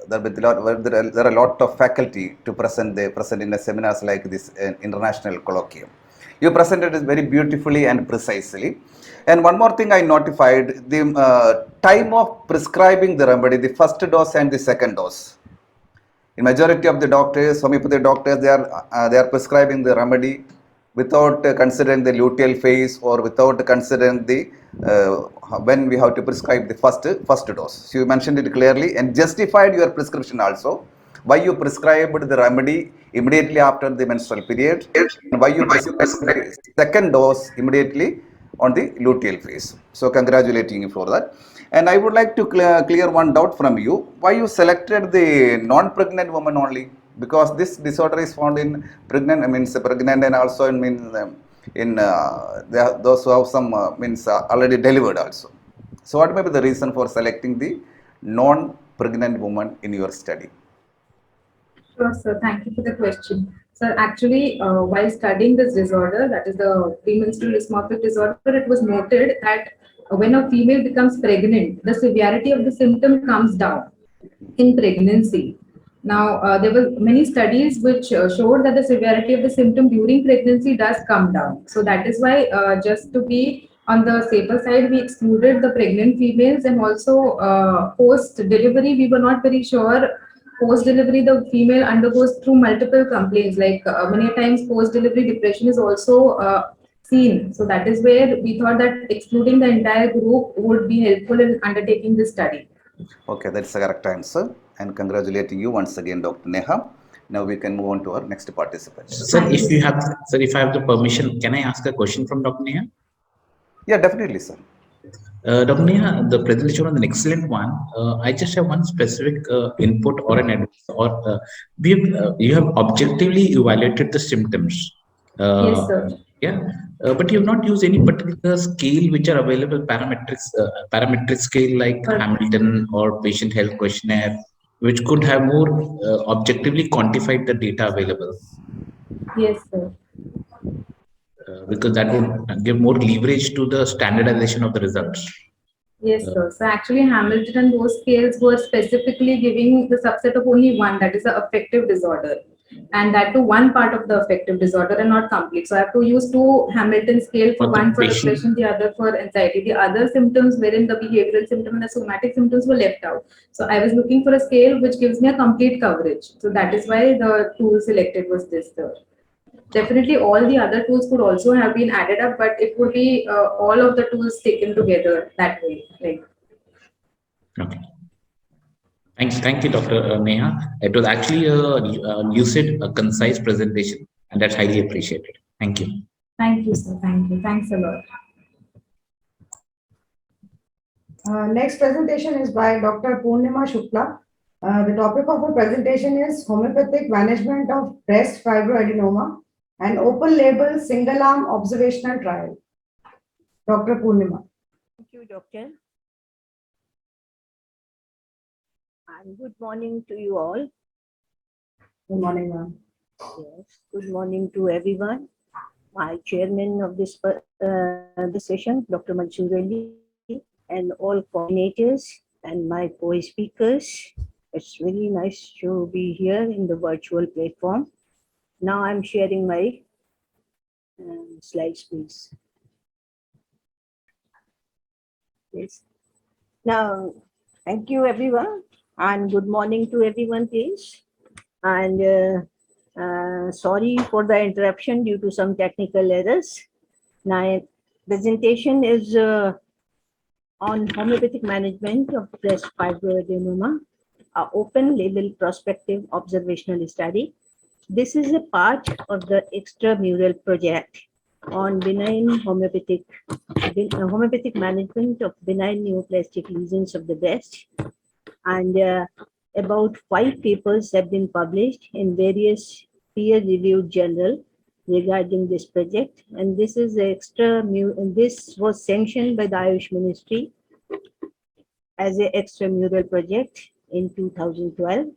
S2: there are a lot of faculty to present. They present in a seminars like this international colloquium. You presented it very beautifully and precisely. And one more thing I notified, the time of prescribing the remedy, the first dose and the second dose. In majority of the doctors, homeopathy doctors, they are prescribing the remedy without considering the luteal phase or without considering the when we have to prescribe the first dose. So you mentioned it clearly and justified your prescription also. Why you prescribed the remedy immediately after the menstrual period and why you prescribed the second dose immediately on the luteal phase. So congratulating you for that. And I would like to clear one doubt from you. Why you selected the non-pregnant woman only? Because this disorder is found in pregnant, means pregnant, and also in those who have some means already delivered also. So what may be the reason for selecting the non-pregnant woman in your study?
S6: Sure, sir. Thank you for the question. So actually, while studying this disorder, that is the premenstrual dysmorphic disorder, it was noted that when a female becomes pregnant, the severity of the symptom comes down in pregnancy. Now, there were many studies which showed that the severity of the symptom during pregnancy does come down. So that is why, just to be on the safer side, we excluded the pregnant females, and also post delivery, we were not very sure. Post delivery, the female undergoes through multiple complaints, like many times post delivery depression is also seen. So that is where we thought that excluding the entire group would be helpful in undertaking this study.
S2: Okay, that's the correct answer. And congratulating you once again, Dr. Neha. Now we can move on to our next participant.
S1: Sir, if I have the permission, can I ask a question from Dr. Neha?
S2: Yeah, definitely, sir.
S1: Dr. Neha, the presentation was an excellent one. I just have one specific input or an advice, or you have objectively evaluated the symptoms.
S6: Yes, sir.
S1: Yeah, but you have not used any particular scale which are available, parametric scale like Hamilton or patient health questionnaire, which could have more objectively quantified the data available.
S6: Yes, sir.
S1: Because that would give more leverage to the standardization of the results.
S6: Yes, sir. So actually, Hamilton and those scales were specifically giving the subset of only one, that is the affective disorder, and that to one part of the affective disorder and not complete. So I have to use two Hamilton scale for one for depression, the other for anxiety. The other symptoms, wherein the behavioral symptom and the somatic symptoms were left out. So I was looking for a scale which gives me a complete coverage. So that is why the tool selected was this, sir. Definitely, all the other tools could also have been added up, but it would be all of the tools taken together that way. Like.
S1: Okay. Thank you, Dr. Neha. It was actually a lucid, a concise presentation, and that's highly appreciated. Thank you.
S6: Thank you, sir. Thank you. Thanks a lot.
S4: Next presentation is by Dr. Purnima Shukla. The topic of her presentation is homeopathic management of breast fibroadenoma, an open label single arm observational trial. Dr. Purnima.
S7: Thank you, doctor. And good morning to you all.
S4: Good morning, ma'am.
S7: Yes, good morning to everyone. My chairman of this session, Dr. Mansoor Ali, and all coordinators and my co-speakers. It's really nice to be here in the virtual platform. Now I'm sharing my slides, please. Yes. Now, thank you, everyone, and good morning to everyone, please. And sorry for the interruption due to some technical errors. My presentation is on homeopathic management of breast fibroadenoma, an open label prospective observational study. This is a part of the extramural project on homeopathic management of benign neoplastic lesions of the breast. And about 5 papers have been published in various peer-reviewed journals regarding this project. And this is this was sanctioned by the Ayush Ministry as an extramural project in 2012.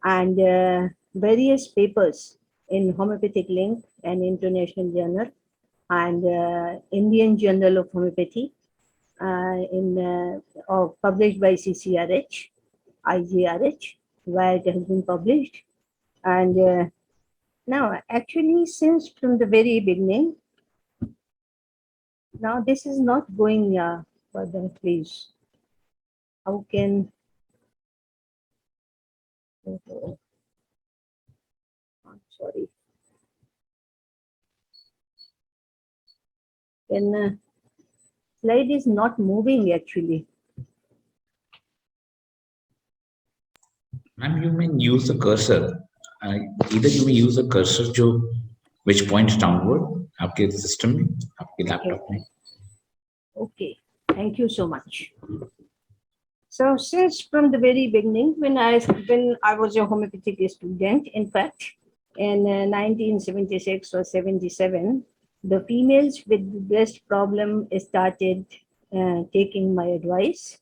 S7: And various papers in Homeopathic Link and International Journal and Indian Journal of Homeopathy published by CCRH, IGRH, where it has been published. And now, actually, since from the very beginning, now this is not going further, please. How can... Oh, sorry. Then slide is not moving actually.
S1: Ma'am, you may use the cursor. Either you may use a cursor which points downward, आपके system में, आपके laptop में.
S7: Okay, thank you so much. So since from the very beginning, when I was a homeopathic student, in fact, in 1976 or 77, the females with the breast problem started taking my advice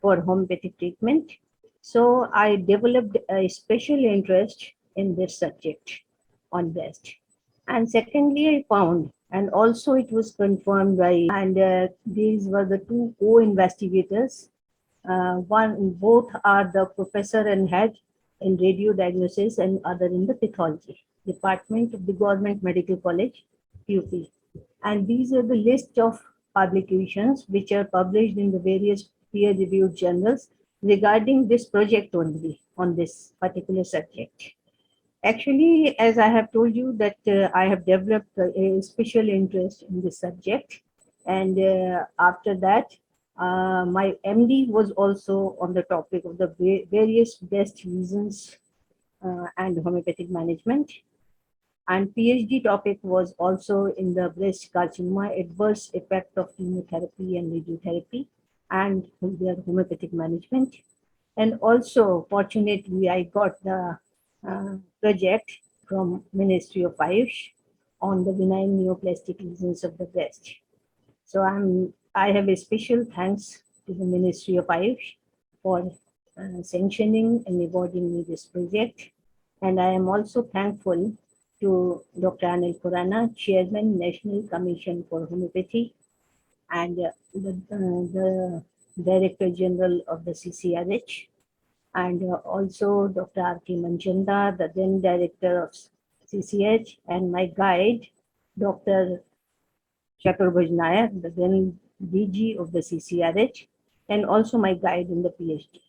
S7: for homeopathic treatment. So I developed a special interest in this subject on breast. And secondly, I found, and also it was confirmed by, and these were the two co-investigators. Both are the professor and head in radio diagnosis and other in the pathology department of the Government Medical College, UP. And these are the list of publications which are published in the various peer-reviewed journals regarding this project only on this particular subject. Actually, as I have told you that I have developed a special interest in this subject, and after that, my MD was also on the topic of the various best reasons and homeopathic management. And PhD topic was also in the breast carcinoma adverse effect of chemotherapy and radiotherapy and their homeopathic management. And also, fortunately, I got the project from Ministry of Ayush on the benign neoplastic lesions of the breast. So I have a special thanks to the Ministry of Ayush for sanctioning and awarding me this project. And I am also thankful to Dr. Anil Khurana, Chairman, National Commission for Homeopathy, and the Director General of the CCRH, and also Dr. R.K. Manchanda, the then Director of CCH, and my guide, Dr. Chaturbhuj Nayak, the then DG of the CCRH, and also my guide in the PhD.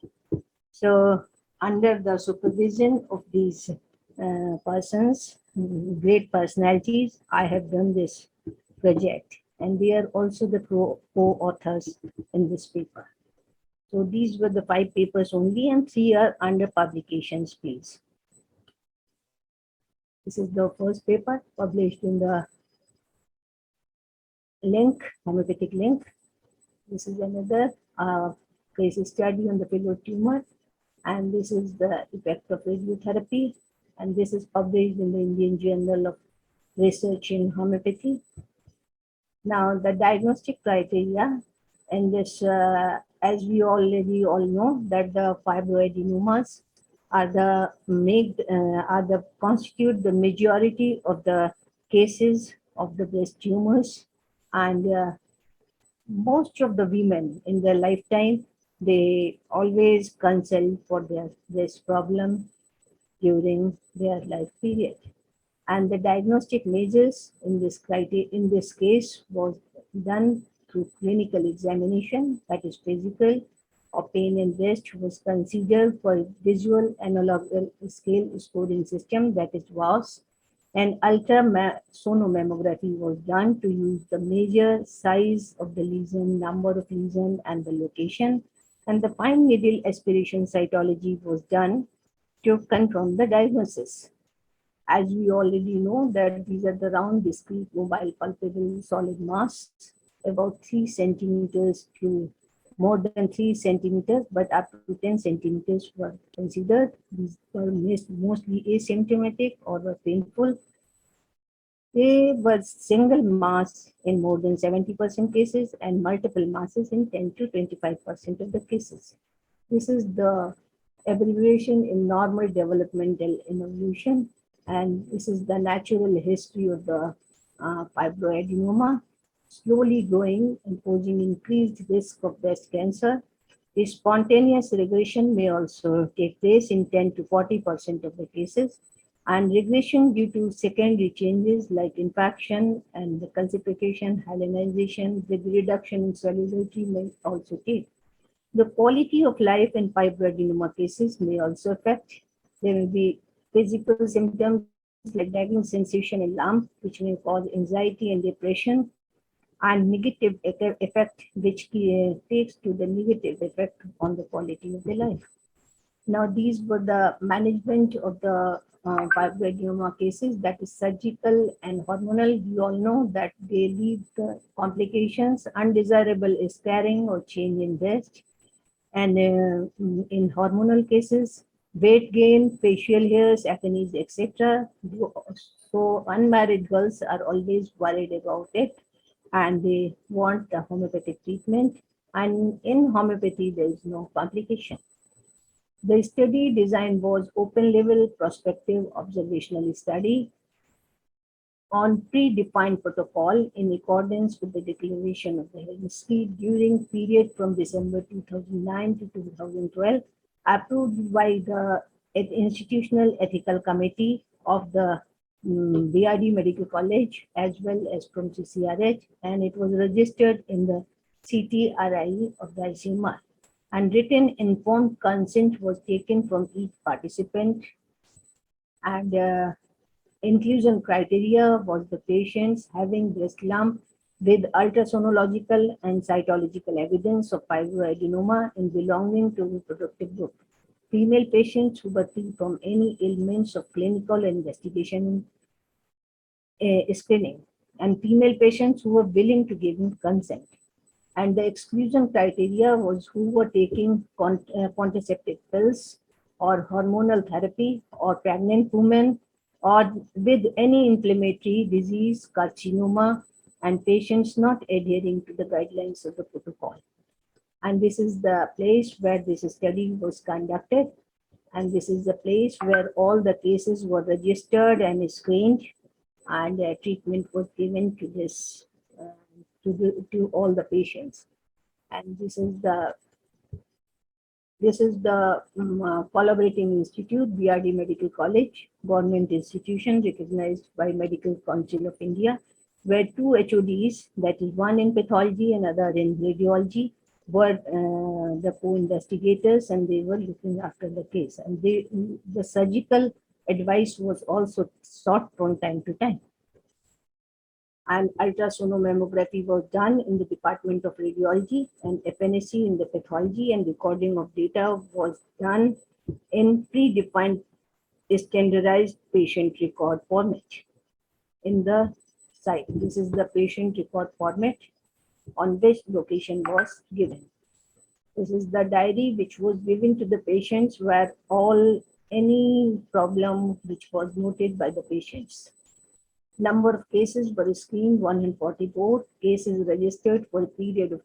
S7: So, under the supervision of these persons, great personalities, I have done this project, and they are also the co-authors in this paper. So these were the 5 papers only, and 3 are under publications, please. This is the first paper published in the link, homeopathic link. This is another case study on the pillow tumor, and this is the effect of radiotherapy, and this is published in the Indian Journal of Research in Homeopathy. Now, the diagnostic criteria in this, as we already all know, that the fibroadenomas are the constitute the majority of the cases of the breast tumors, and most of the women in their lifetime, they always consult for their breast problem during their life period. And the diagnostic measures in this case was done through clinical examination, that is physical, of pain in breast was considered for visual analog scale scoring system, that is VAS, and ultrasonomammography was done to use the measure size of the lesion, number of lesion, and the location, and the fine needle aspiration cytology was done to confirm the diagnosis. As we already know that these are the round, discrete, mobile, palpable, solid mass, about 3 centimeters to more than 3 centimeters, but up to 10 centimeters were considered. These were mostly asymptomatic or were painful. They were single mass in more than 70% cases and multiple masses in 10 to 25% of the cases. This is the abbreviation in normal developmental evolution, and this is the natural history of the fibroadenoma, slowly growing and posing increased risk of breast cancer. The spontaneous regression may also take place in 10 to 40% of the cases, and regression due to secondary changes like infection and the calcification, hyalinization with reduction in cellularity may also take. The quality of life in fibroadenoma cases may also affect. There may be physical symptoms like nagging sensation and lump, which may cause anxiety and depression, and negative effect, which takes to the negative effect on the quality of the life. Now, these were the management of the fibroadenoma cases, that is surgical and hormonal. We all know that they lead the complications, undesirable scarring or change in breast. And in hormonal cases, weight gain, facial hairs, acne, etc. So unmarried girls are always worried about it, and they want the homeopathic treatment. And in homeopathy, there is no complication. The study design was open-label prospective observational study on predefined protocol in accordance with the declaration of the Helsinki during period from December 2009 to 2012, approved by the Institutional Ethical Committee of the BRD Medical College as well as from CCRH, and it was registered in the CTRI of the ICMR. And written informed consent was taken from each participant, and inclusion criteria was the patients having breast lump with ultrasonological and cytological evidence of fibroadenoma in belonging to reproductive group. Female patients who were free from any ailments of clinical investigation screening, and female patients who were willing to give consent. And the exclusion criteria was who were taking contraceptive pills or hormonal therapy, or pregnant women, or with any inflammatory disease, carcinoma, and patients not adhering to the guidelines of the protocol. And this is the place where this study was conducted. And this is the place where all the cases were registered and screened, and treatment was given to this to all the patients. And this is the collaborating institute, BRD Medical College, government institution recognized by Medical Council of India, where two HODs, that is one in pathology and other in radiology, were the co-investigators, and they were looking after the case. And the surgical advice was also sought from time to time. And ultrasonography was done in the Department of Radiology, and FNSC in the pathology, and recording of data was done in predefined standardized patient record format in the site. This is the patient record format on which location was given. This is the diary which was given to the patients where any problem which was noted by the patients. Number of cases were screened 144, cases registered for a period of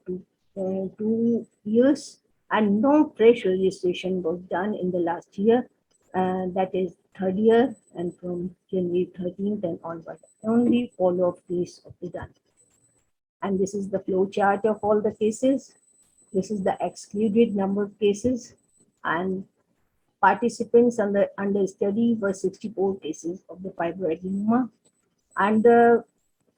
S7: 2 years, and no fresh registration was done in the last year, that is third year, and from January 13th and onward. Only follow-up case of the done. And this is the flow chart of all the cases. This is the excluded number of cases, and participants under study were 64 cases of the fibroadenoma. And the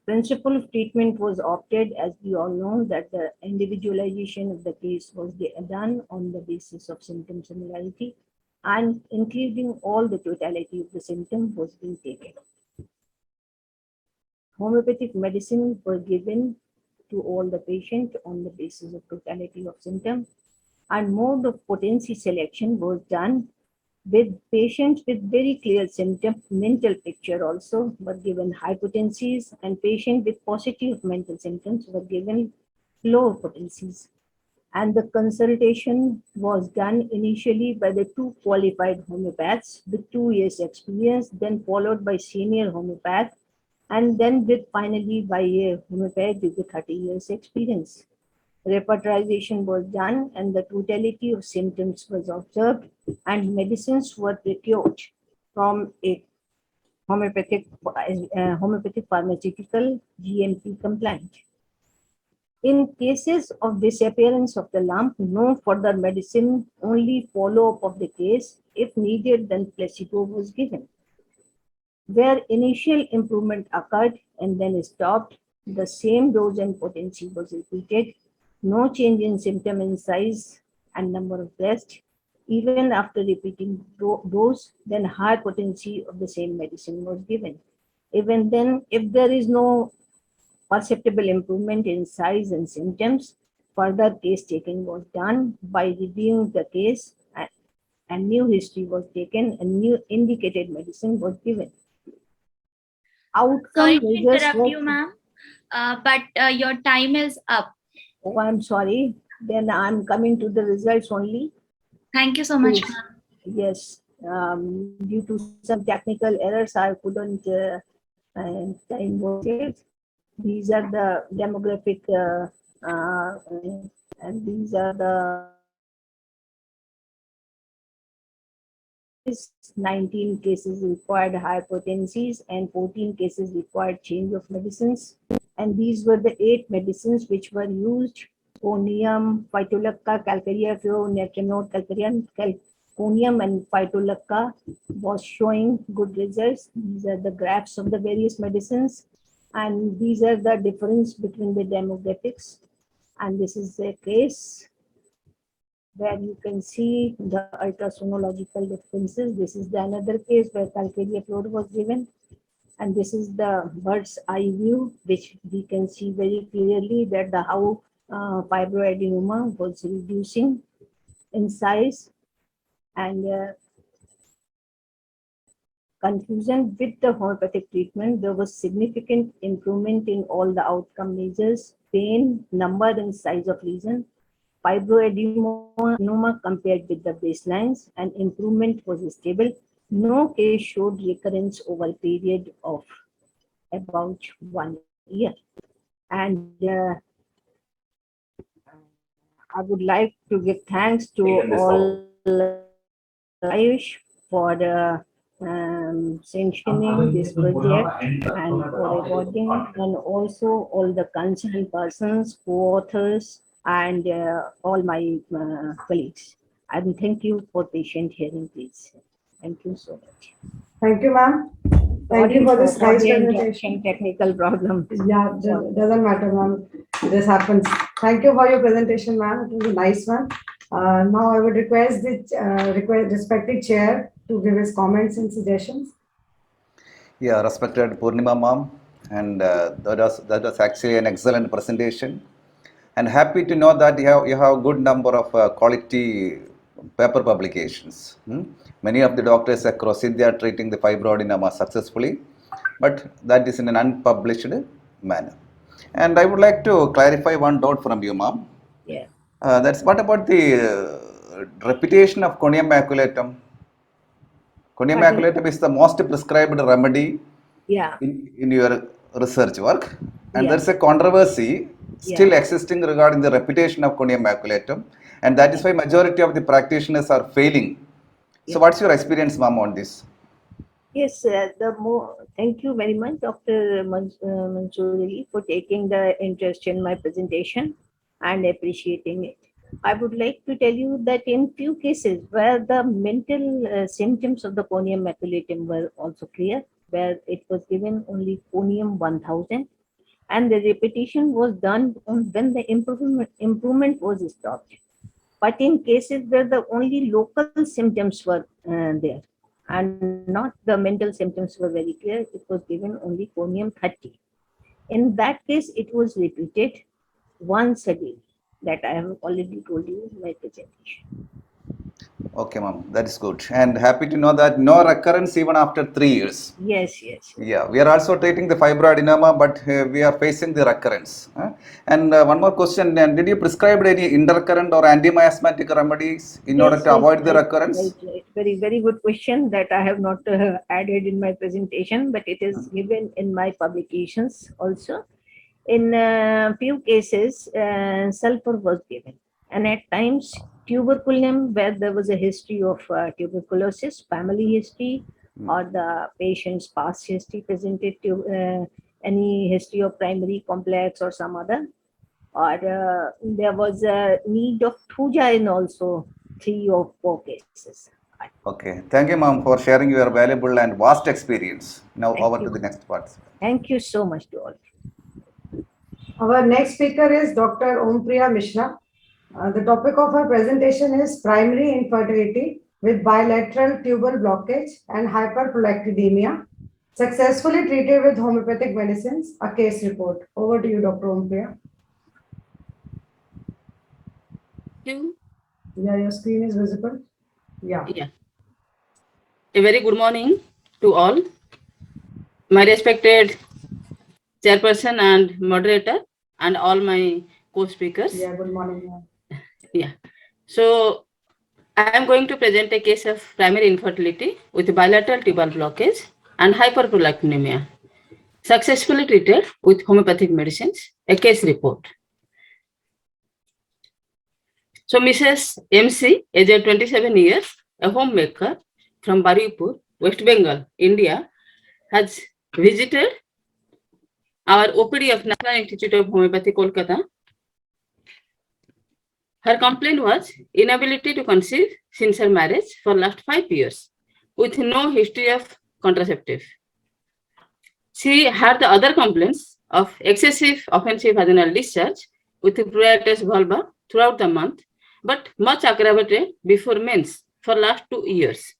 S7: principle of treatment was opted, as we all know, that the individualization of the case was done on the basis of symptom similarity, and including all the totality of the symptom was being taken. Homeopathic medicine were given to all the patients on the basis of totality of symptom, and mode of potency selection was done with patients with very clear symptom, mental picture also were given high potencies, and patients with positive mental symptoms were given low potencies. And the consultation was done initially by the two qualified homeopaths with 2 years experience, then followed by senior homeopath, and then finally by a homeopath with 30 years experience. Repertorization was done, and the totality of symptoms was observed, and medicines were procured from a homeopathic pharmaceutical GMP compliant. In cases of disappearance of the lump, no further medicine, only follow-up of the case. If needed, then placebo was given. Where initial improvement occurred and then stopped, the same dose and potency was repeated. No change in symptom in size and number of breast. Even after repeating dose, then high potency of the same medicine was given. Even then, if there is no perceptible improvement in size and symptoms, further case taking was done by reviewing the case and new history was taken and new indicated medicine was given.
S8: Sorry
S7: Outcome
S8: to
S7: measures
S8: interrupt you, ma'am, but your time is up.
S7: Oh, I'm sorry. Then I'm coming to the results only.
S8: Thank you so much,
S7: Please.
S8: ma'am.
S7: Yes, due to some technical errors, I couldn't time was saved. These are the demographic, and these are the 19 cases required hypotensives and 14 cases required change of medicines. And these were the 8 medicines which were used: conium, phytolacca, calcarea, netronote, calcareum, conium and phytolacca was showing good results. These are the graphs of the various medicines, and these are the difference between the demographics. And this is a case where you can see the ultrasonological differences. This is the another case where calcarea fluid was given. And this is the bird's eye view, which we can see very clearly that the how fibroadenoma was reducing in size. And conclusion, with the homeopathic treatment, there was significant improvement in all the outcome measures: pain, number and size of lesion, fibroadenoma compared with the baselines, and improvement was stable. No case showed recurrence over a period of about 1 year. And I would like to give thanks to all Ayush for sanctioning this project and for recording, and also all the concerned persons, co-authors, and all my colleagues. And thank you for patient hearing, please. Thank you so much.
S4: Thank you, ma'am. Thank you for this nice presentation.
S7: Technical problem.
S4: Yeah, doesn't matter, ma'am. This happens. Thank you for your presentation, ma'am. It was a nice one. Now I would request the respected chair to give his comments and suggestions.
S2: Yeah, respected Purnima ma'am, and that was actually an excellent presentation. And happy to know that you have good number of quality paper publications. Many of the doctors across India are treating the fibroadenoma successfully, but that is in an unpublished manner. And I would like to clarify one doubt from you, ma'am.
S7: Yeah.
S2: That's what about the reputation of conium maculatum? Conium maculatum is the most prescribed remedy
S7: Yeah.
S2: in your research work, and
S7: Yeah.
S2: there's a controversy still existing regarding the reputation of conium maculatum, and that is why majority of the practitioners are failing. So what's your experience, ma'am, on this?
S7: Yes, thank you very much, Dr. Mansoori, for taking the interest in my presentation and appreciating it. I would like to tell you that in few cases where the mental symptoms of the conium maculatum were also clear, where it was given only conium 1000, and the repetition was done when the improvement was stopped. But in cases where the only local symptoms were there, and not the mental symptoms were very clear, it was given only conium 30. In that case, it was repeated once a day, that I have already told you in my presentation.
S2: Okay, ma'am, that is good. And happy to know that no recurrence even after 3 years.
S7: Yes, yes.
S2: Yeah, we are also treating the fibroadenoma, but we are facing the recurrence. And one more question, did you prescribe any intercurrent or anti-miasmatic remedies in order to avoid the recurrence?
S7: Right. Very, very good question that I have not added in my presentation, but it is given in my publications also. In a few cases, sulfur was given, and at times tuberculum, where there was a history of tuberculosis, family history, or the patient's past history presented to any history of primary complex or some other, or there was a need of thuja in also 3 or 4 cases.
S2: Okay, thank you, ma'am, for sharing your valuable and vast experience. Now over to the next part.
S7: Thank you so much to all.
S4: Our next speaker is Dr. Ompriya Mishra. The topic of her presentation is primary infertility with bilateral tubal blockage and hyperprolactidemia, successfully treated with homeopathic medicines, a case report. Over to you, Dr. Ompriya. Yeah, your screen is visible. Yeah.
S9: A very good morning to all. My respected chairperson and moderator and all my co-speakers.
S4: Yeah, good morning.
S9: Yeah. So I am going to present a case of primary infertility with bilateral tubal blockage and hyperprolactinemia, successfully treated with homeopathic medicines, a case report. So Mrs. MC, aged 27 years, a homemaker from Baripur, West Bengal, India, has visited our OPD of National Institute of Homeopathy, Kolkata. Her complaint was inability to conceive since her marriage for last 5 years with no history of contraceptive. She had the other complaints of excessive offensive vaginal discharge with pruritus vulva throughout the month, but much aggravated before mens for last 2 years.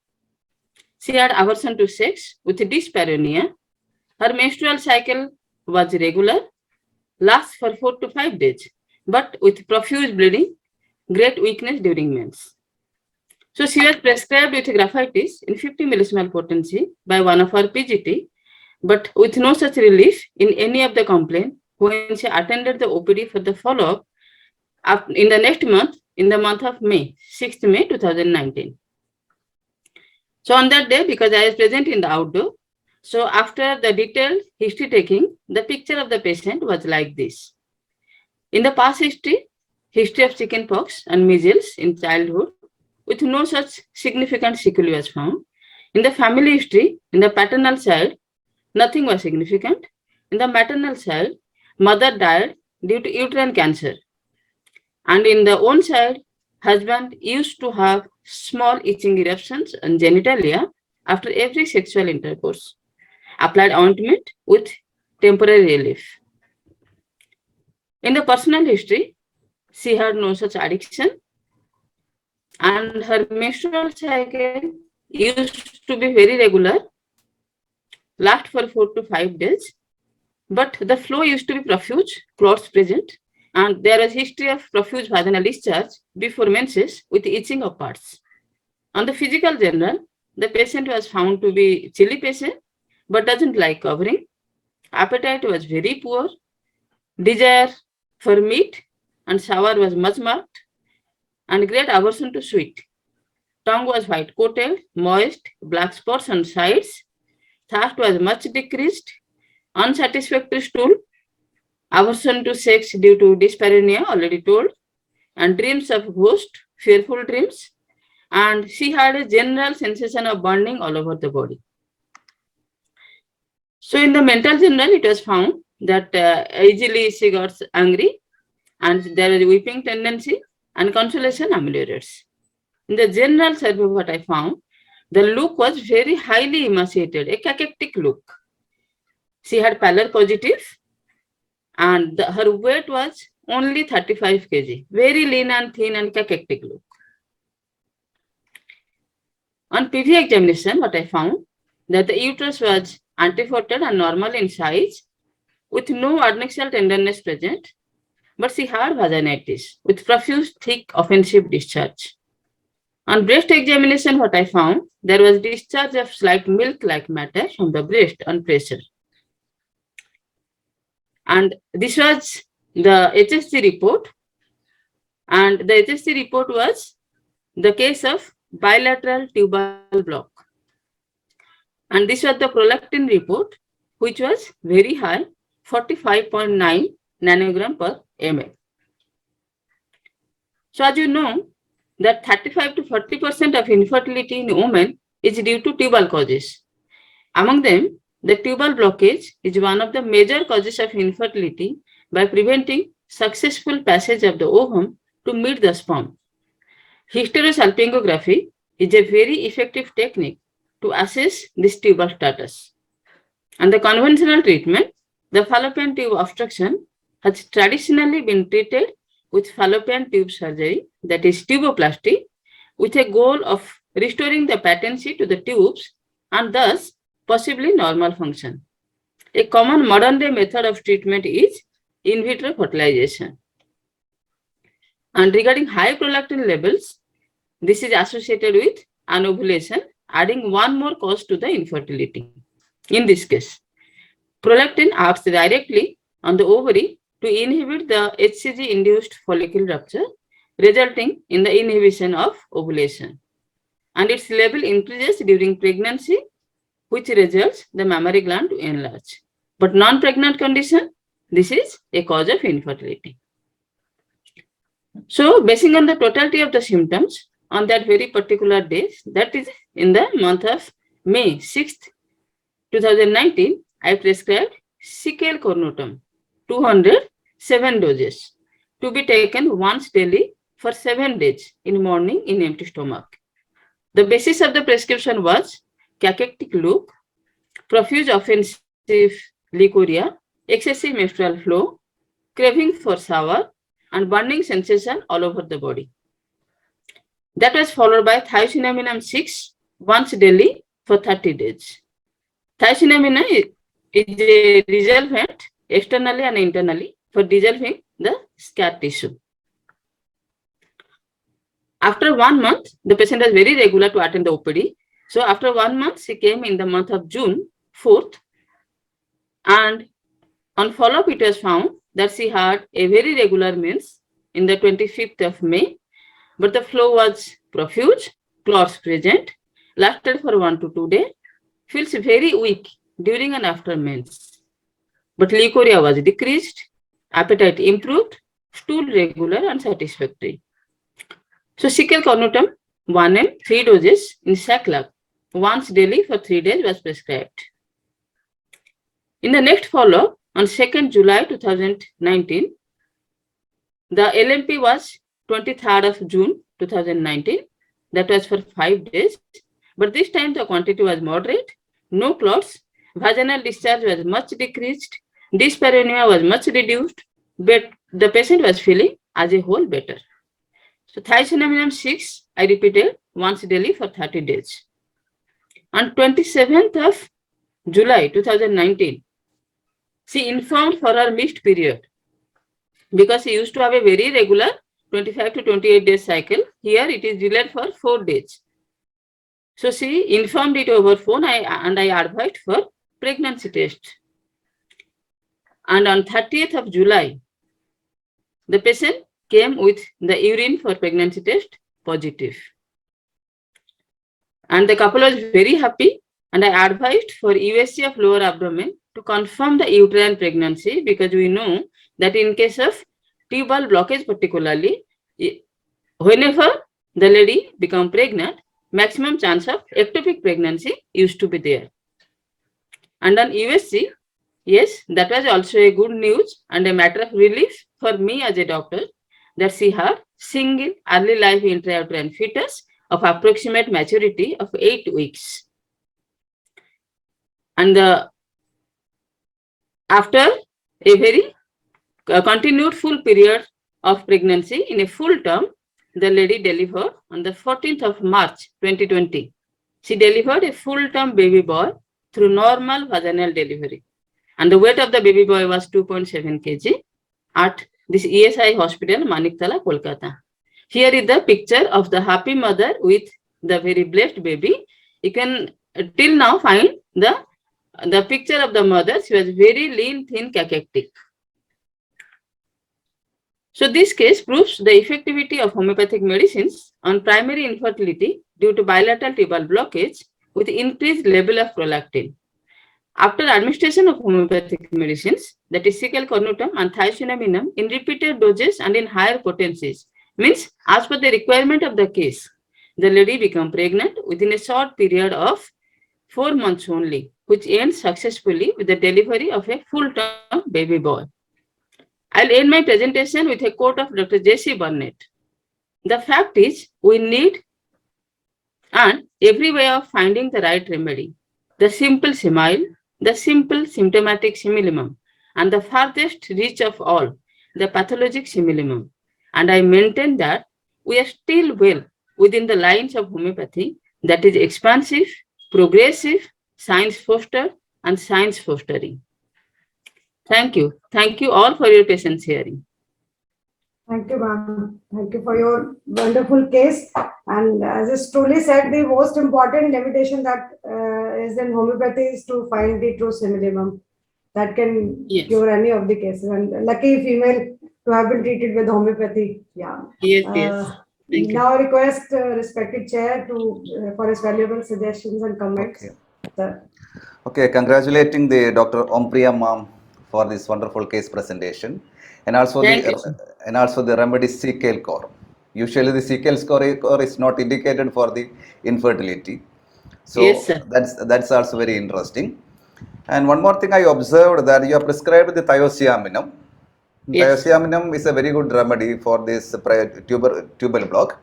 S9: She had aversion to sex with dyspareunia. Her menstrual cycle was regular, lasts for 4 to 5 days, but with profuse bleeding, great weakness during mens. So she was prescribed with graphitis in 50 millismol potency by one of our PGT, but with no such relief in any of the complaint when she attended the OPD for the follow-up in the next month, in the month of May, 6th May 2019. So on that day, because I was present in the outdoor, so after the detailed history taking, the picture of the patient was like this. In the past history of chickenpox and measles in childhood, with no such significant sequelae was found. In the family history, in the paternal side, nothing was significant. In the maternal side, mother died due to uterine cancer. And in the own side, husband used to have small itching eruptions and genitalia after every sexual intercourse. Applied ointment with temporary relief. In the personal history, she had no such addiction, and her menstrual cycle used to be very regular, last for 4 to 5 days, but the flow used to be profuse, clots present, and there was history of profuse vaginal discharge before menses with itching of parts. On the physical general, the patient was found to be chilly patient, but doesn't like covering. Appetite was very poor. Desire for meat and shower was much marked, and great aversion to sweet. Tongue was white coated, moist, black spots on sides. Thirst was much decreased. Unsatisfactory stool. Aversion to sex due to dyspareunia, already told. And dreams of ghost, fearful dreams. And she had a general sensation of burning all over the body. So in the mental general, it was found that easily she got angry and there is weeping tendency and consolation ameliorates. In the general survey, what I found, the look was very highly emaciated, a cachectic look. She had pallor positive and her weight was only 35 kg, very lean and thin and cachectic look. On PV examination, what I found, that the uterus was antifolded and normal in size with no adnexal tenderness present, but she had vaginitis with profuse thick offensive discharge. On breast examination, what I found, there was discharge of slight milk-like matter from the breast on pressure. And this was the HSC report. And the HSC report was the case of bilateral tubal block. And this was the prolactin report, which was very high, 45.9 nanogram per ml. So as you know, that 35 to 40% of infertility in women is due to tubal causes. Among them, the tubal blockage is one of the major causes of infertility by preventing successful passage of the ovum to meet the sperm. Hysterosalpingography is a very effective technique to assess this tubal status. And the conventional treatment, the fallopian tube obstruction, has traditionally been treated with fallopian tube surgery, that is tuboplasty, with a goal of restoring the patency to the tubes and thus possibly normal function. A common modern day method of treatment is in vitro fertilization. And regarding high prolactin levels, this is associated with and ovulation, adding one more cause to the infertility. In this case, prolactin acts directly on the ovary to inhibit the HCG-induced follicle rupture, resulting in the inhibition of ovulation. And its level increases during pregnancy, which results the mammary gland to enlarge. But non-pregnant condition, this is a cause of infertility. So, basing on the totality of the symptoms on that very particular day, that is in the month of May 6th, 2019, I prescribed Sickle cornutum, 207 doses, to be taken once daily for 7 days in morning in empty stomach. The basis of the prescription was cachectic look, profuse offensive leukorrhea, excessive menstrual flow, craving for shower, and burning sensation all over the body. That was followed by thiocyanamide 6 once daily for 30 days. Thiocyanamide is a resolvent externally and internally for dissolving the scar tissue. After 1 month, the patient was very regular to attend the OPD. So after 1 month, she came in the month of June 4th, and on follow-up, it was found that she had a very regular mens in the 25th of May, but the flow was profuse, clots present, lasted for 1 to 2 days, feels very weak during and after mens. But leukorrhea was decreased, appetite improved, stool regular and satisfactory. So Sickle cornutum 1 ml, 3 doses in sack once daily for 3 days was prescribed. In the next follow-up, on 2nd July 2019, the LMP was 23rd of June 2019. That was for 5 days. But this time the quantity was moderate, no clots, vaginal discharge was much decreased, dyspareunia was much reduced, but the patient was feeling as a whole better. So thiocyanamide 6, I repeated once daily for 30 days. On 27th of July 2019, she informed for her missed period because she used to have a very regular 25 to 28 days cycle. Here it is delayed for 4 days. So she informed it over phone and I advised for pregnancy test. And on 30th of July, the patient came with the urine for pregnancy test positive. And the couple was very happy, and I advised for USG of lower abdomen to confirm the uterine pregnancy, because we know that in case of tubal blockage particularly, whenever the lady become pregnant, maximum chance of ectopic pregnancy used to be there. And on USG, yes, that was also a good news and a matter of relief for me as a doctor, that she had single early life intrauterine fetus of approximate maturity of 8 weeks. And after a very continued full period of pregnancy in a full term, the lady delivered on the 14th of March 2020. She delivered a full-term baby boy through normal vaginal delivery. And the weight of the baby boy was 2.7 kg at this ESI hospital, Maniktala, Kolkata. Here is the picture of the happy mother with the very blessed baby. You can till now find the picture of the mother. She was very lean, thin, cachectic. So this case proves the effectivity of homeopathic medicines on primary infertility due to bilateral tubal blockage with increased level of prolactin. After administration of homeopathic medicines, that is Sickle cornutum and thiocyanamide in repeated doses and in higher potencies, means as per the requirement of the case, the lady become pregnant within a short period of 4 months only, which ends successfully with the delivery of a full-term baby boy. I'll end my presentation with a quote of Dr. J.C. Burnett. The fact is, we need and every way of finding the right remedy. The simple simile, the simple symptomatic similimum, and the farthest reach of all, the pathologic similimum. And I maintain that we are still well within the lines of homeopathy, that is expansive, progressive, science foster, and science fostering. Thank you. Thank you all for your patience hearing.
S4: Thank you, ma'am. Thank you for your wonderful case. And as is truly said, the most important limitation that is in homeopathy is to find the true minimum that can
S9: Yes.
S4: cure any of the cases. And lucky female to have been treated with homeopathy. Yeah.
S9: Yes, yes. Thank you.
S4: Now I request respected chair to for his valuable suggestions and comments.
S2: Okay.
S4: Sir.
S2: Okay, congratulating the Dr. Ompriya ma'am for this wonderful case presentation, and also
S9: Thank you, sir.
S2: the remedy CKL score. Usually the CKL score is not indicated for the infertility, so
S9: Yes, sir.
S2: that's also very interesting. And one more thing I observed that you have prescribed the thiocyaminum.
S9: Yes.
S2: Thiocyaminum is a very good remedy for this tubal block.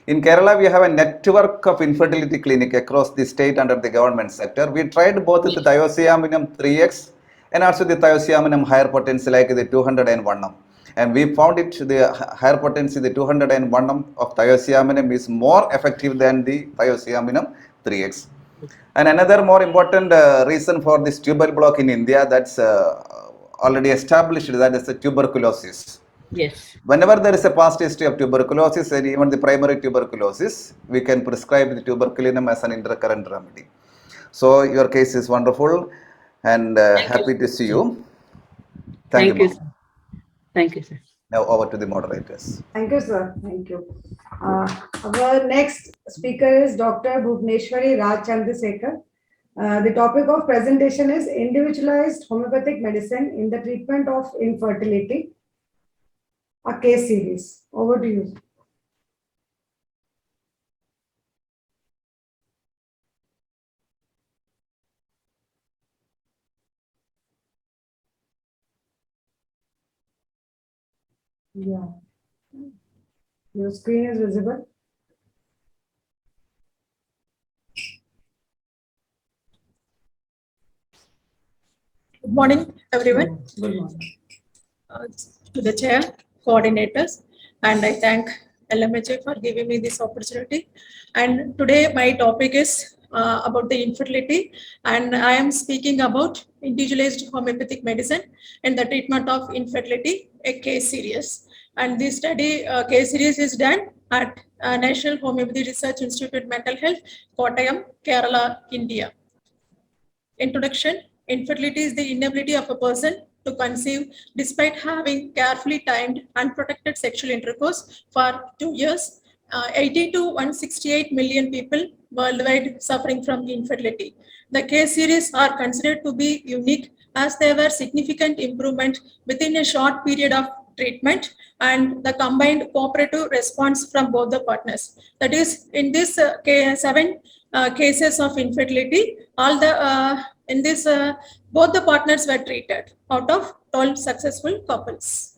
S2: In Kerala, we have a network of infertility clinic across the state under the government sector. We tried both the thiocyaminum 3x and also the thiocyaminum higher potency like the 201M. And we found the higher potency, the 201M of thiocyaminum is more effective than the thiocyaminum 3x. And another more important reason for this tubal block in India, that's already established, that is the tuberculosis.
S9: Yes.
S2: Whenever there is a past history of tuberculosis and even the primary tuberculosis, we can prescribe the tuberculinum as an intercurrent remedy. So your case is wonderful and happy to see you. Thank you,
S9: sir.
S2: ma'am.
S9: Thank you, sir.
S2: Now over to the moderators.
S4: Thank you, sir. Thank you. Our next speaker is Dr. Bhuvneshwari Raj Chandrasekhar. The topic of presentation is individualized homeopathic medicine in the treatment of infertility, a case series. Over to you. Yeah. Your screen is visible.
S10: Good morning, everyone.
S4: Good morning.
S10: To the chair, coordinators, and I thank LMHI for giving me this opportunity. And today my topic is about the infertility, and I am speaking about individualized homeopathic medicine and the treatment of infertility, a case series. And this study case series is done at National Homeopathy Research Institute Mental Health, Kottayam, Kerala, India. Introduction. Infertility is the inability of a person to conceive despite having carefully timed unprotected sexual intercourse for 2 years. 80 to 168 million people worldwide suffering from infertility. The case series are considered to be unique as they were significant improvement within a short period of treatment and the combined cooperative response from both the partners. That is, in this 7 cases of infertility, all the in this both the partners were treated out of 12 successful couples.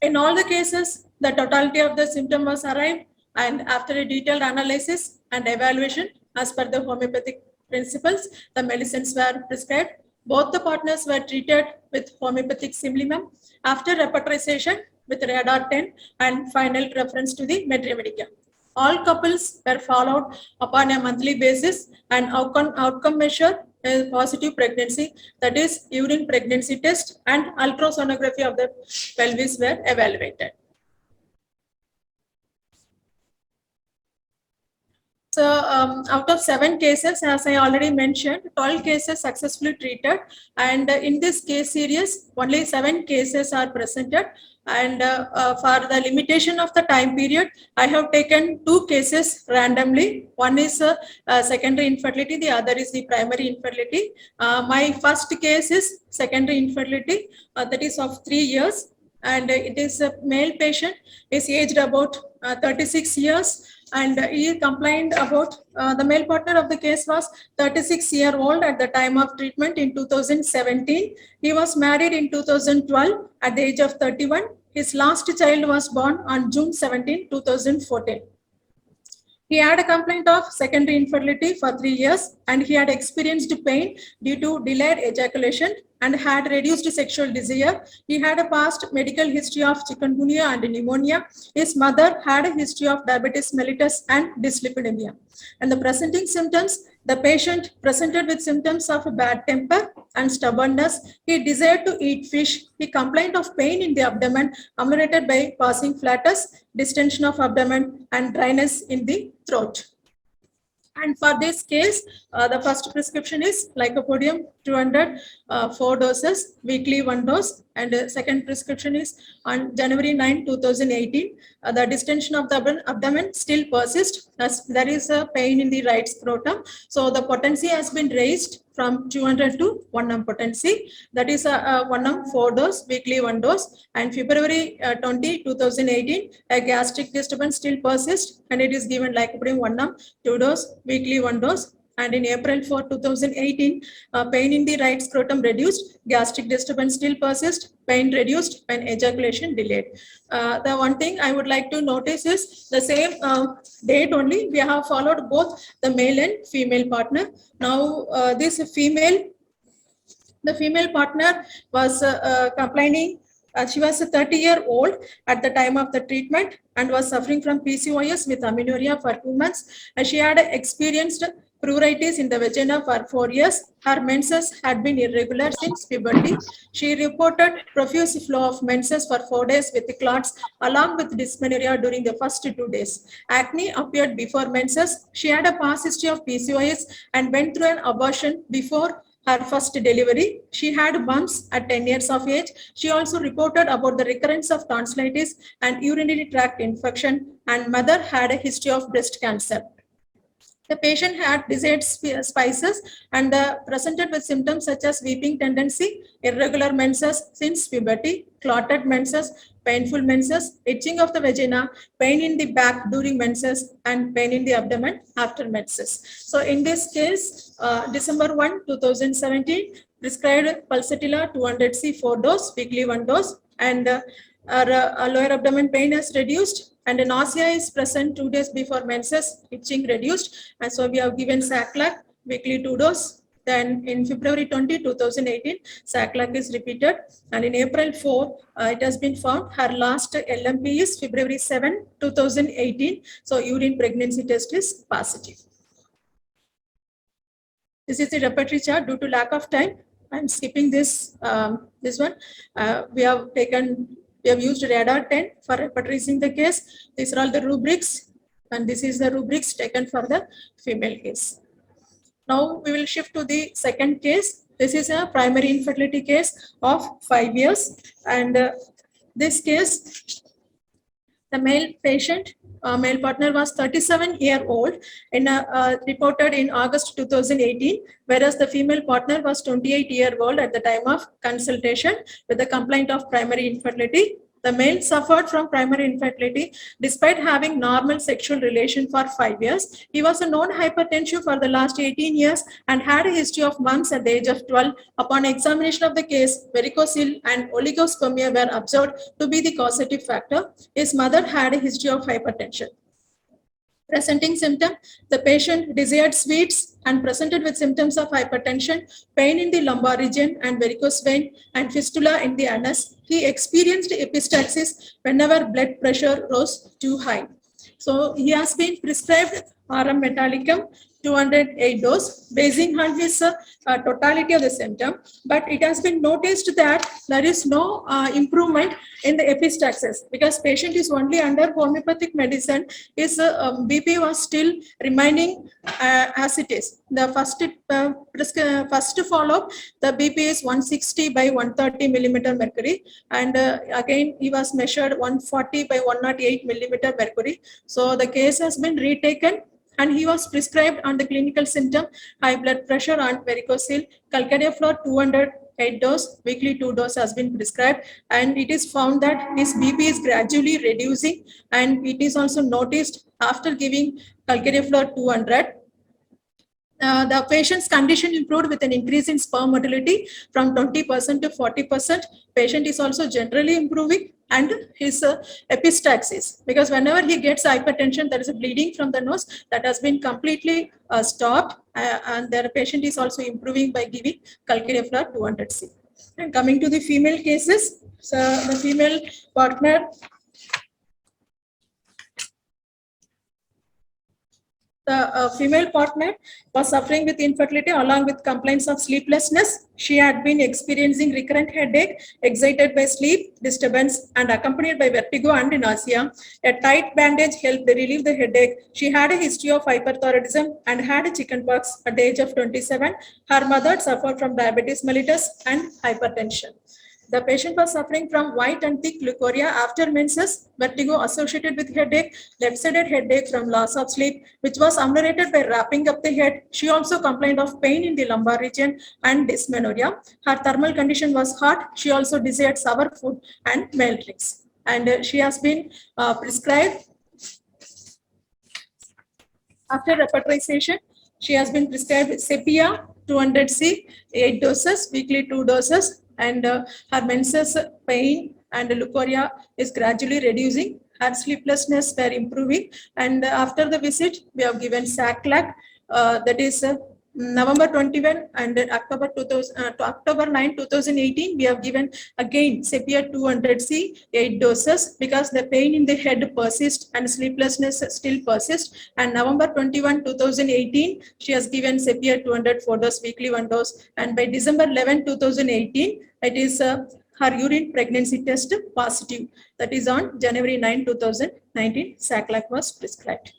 S10: In all the cases, the totality of the symptom was arrived, and after a detailed analysis and evaluation as per the homeopathic principles, the medicines were prescribed. Both the partners were treated with homeopathic Simlimum after repertorization with Radar 10 and final reference to the Medremedica. All couples were followed upon a monthly basis, and outcome measure a positive pregnancy, that is urine pregnancy test and ultrasonography of the pelvis were evaluated. So out of 7 cases, as I already mentioned, 12 cases successfully treated, and in this case series, only 7 cases are presented. And for the limitation of the time period, I have taken 2 cases randomly. One is secondary infertility, the other is the primary infertility. My first case is secondary infertility, that is of 3 years, and it is a male patient, is aged about 36 years, and he complained about the male partner of the case was 36-year-old at the time of treatment in 2017. He was married in 2012 at the age of 31. His last child was born on June 17, 2014. He had a complaint of secondary infertility for 3 years, and he had experienced pain due to delayed ejaculation and had reduced sexual desire. He had a past medical history of chikungunya and pneumonia. His mother had a history of diabetes mellitus and dyslipidemia. And the presenting symptoms, the patient presented with symptoms of bad temper, and stubbornness. He desired to eat fish. He complained of pain in the abdomen, ameliorated by passing flatus, distension of abdomen, and dryness in the throat. And for this case, the first prescription is lycopodium 200, 4 doses, weekly 1 dose. And second prescription is on January 9, 2018. The distension of the abdomen still persists as there is a pain in the right scrotum. So the potency has been raised from 200 to 1 potency. That is a 1 4 dose, weekly 1 dose. And February 20, 2018, a gastric disturbance still persists and it is given lycopodium 1 2 dose, weekly 1 dose. And in April 4, 2018, pain in the right scrotum reduced, gastric disturbance still persists, pain reduced, and ejaculation delayed. The one thing I would like to notice is the same date only, we have followed both the male and female partner. Now, the female partner was complaining. She was a 30-year-old at the time of the treatment and was suffering from PCOS with amenorrhea for 2 months. She had experienced pruritus in the vagina for 4 years. Her menses had been irregular since puberty. She reported profuse flow of menses for 4 days with clots along with dysmenorrhea during the first 2 days. Acne appeared before menses. She had a past history of PCOS and went through an abortion before her first delivery. She had bumps at 10 years of age. She also reported about the recurrence of tonsillitis and urinary tract infection, and mother had a history of breast cancer. The patient had desired spices and presented with symptoms such as weeping tendency, irregular menses since puberty, clotted menses, painful menses, itching of the vagina, pain in the back during menses, and pain in the abdomen after menses. So in this case, December 1, 2017, prescribed pulsatilla 200C 4 dose, weekly 1 dose, and our lower abdomen pain has reduced, and nausea is present 2 days before menses, itching reduced, and so we have given Saclac weekly 2 dose. Then in February 20, 2018, Saclac is repeated, and in April 4, it has been found her last LMP is February 7, 2018. So urine pregnancy test is positive. This is the repertory chart. Due to lack of time, I'm skipping this this one. We have used radar 10 for repertorizing the case. These are all the rubrics, and this is the rubrics taken for the female case. Now we will shift to the second case. This is a primary infertility case of 5 years, and this case, the male patient, male partner was 37-year-old and reported in August 2018, whereas the female partner was 28-year-old at the time of consultation with a complaint of primary infertility. The male suffered from primary infertility despite having normal sexual relation for 5 years. He was a known hypertensive for the last 18 years and had a history of mumps at the age of 12. Upon examination of the case, varicocele and oligospermia were observed to be the causative factor. His mother had a history of hypertension. Presenting symptom, the patient desired sweets and presented with symptoms of hypertension, pain in the lumbar region and varicose vein, and fistula in the anus. He experienced epistaxis whenever blood pressure rose too high. So he has been prescribed RM metallicum 208 dose, basing on his totality of the symptom, but it has been noticed that there is no improvement in the epistaxis because patient is only under homeopathic medicine. His BP was still remaining as it is. The first follow-up, the BP is 160 by 130 millimeter mercury, and again he was measured 140 by 108 millimeter mercury. So the case has been retaken, and he was prescribed on the clinical symptom, high blood pressure and varicocele, calcareoflor 208 dose, weekly 2 dose has been prescribed, and it is found that his BP is gradually reducing, and it is also noticed after giving calcareoflor 200. The patient's condition improved with an increase in sperm motility from 20% to 40%. Patient is also generally improving, and his epistaxis, because whenever he gets hypertension, there is a bleeding from the nose that has been completely stopped, and the patient is also improving by giving calcareoflor 200C. And coming to the female cases, so the female partner, the female partner was suffering with infertility along with complaints of sleeplessness. She had been experiencing recurrent headache, excited by sleep disturbance and accompanied by vertigo and nausea. A tight bandage helped relieve the headache. She had a history of hyperthyroidism and had chickenpox at the age of 27. Her mother suffered from diabetes mellitus and hypertension. The patient was suffering from white and thick leukorrhea after menses, vertigo associated with headache, left-sided headache from loss of sleep, which was ameliorated by wrapping up the head. She also complained of pain in the lumbar region and dysmenorrhea. Her thermal condition was hot. She also desired sour food and male drinks. And she has been prescribed after repatriation. She has been prescribed Sepia 200C, 8 doses, weekly 2 doses, and her menses pain and leukorrhea is gradually reducing. Her sleeplessness were improving, and after the visit, we have given Saclac, that is November 21 and then October 2000 to October 9, 2018, we have given again Sepia 200C, 8 doses, because the pain in the head persists and sleeplessness still persists. And November 21, 2018, she has given Sepia 204 dose, weekly 1 dose. And by December 11, 2018, it is her urine pregnancy test positive. That is on January 9, 2019, Saclac was prescribed.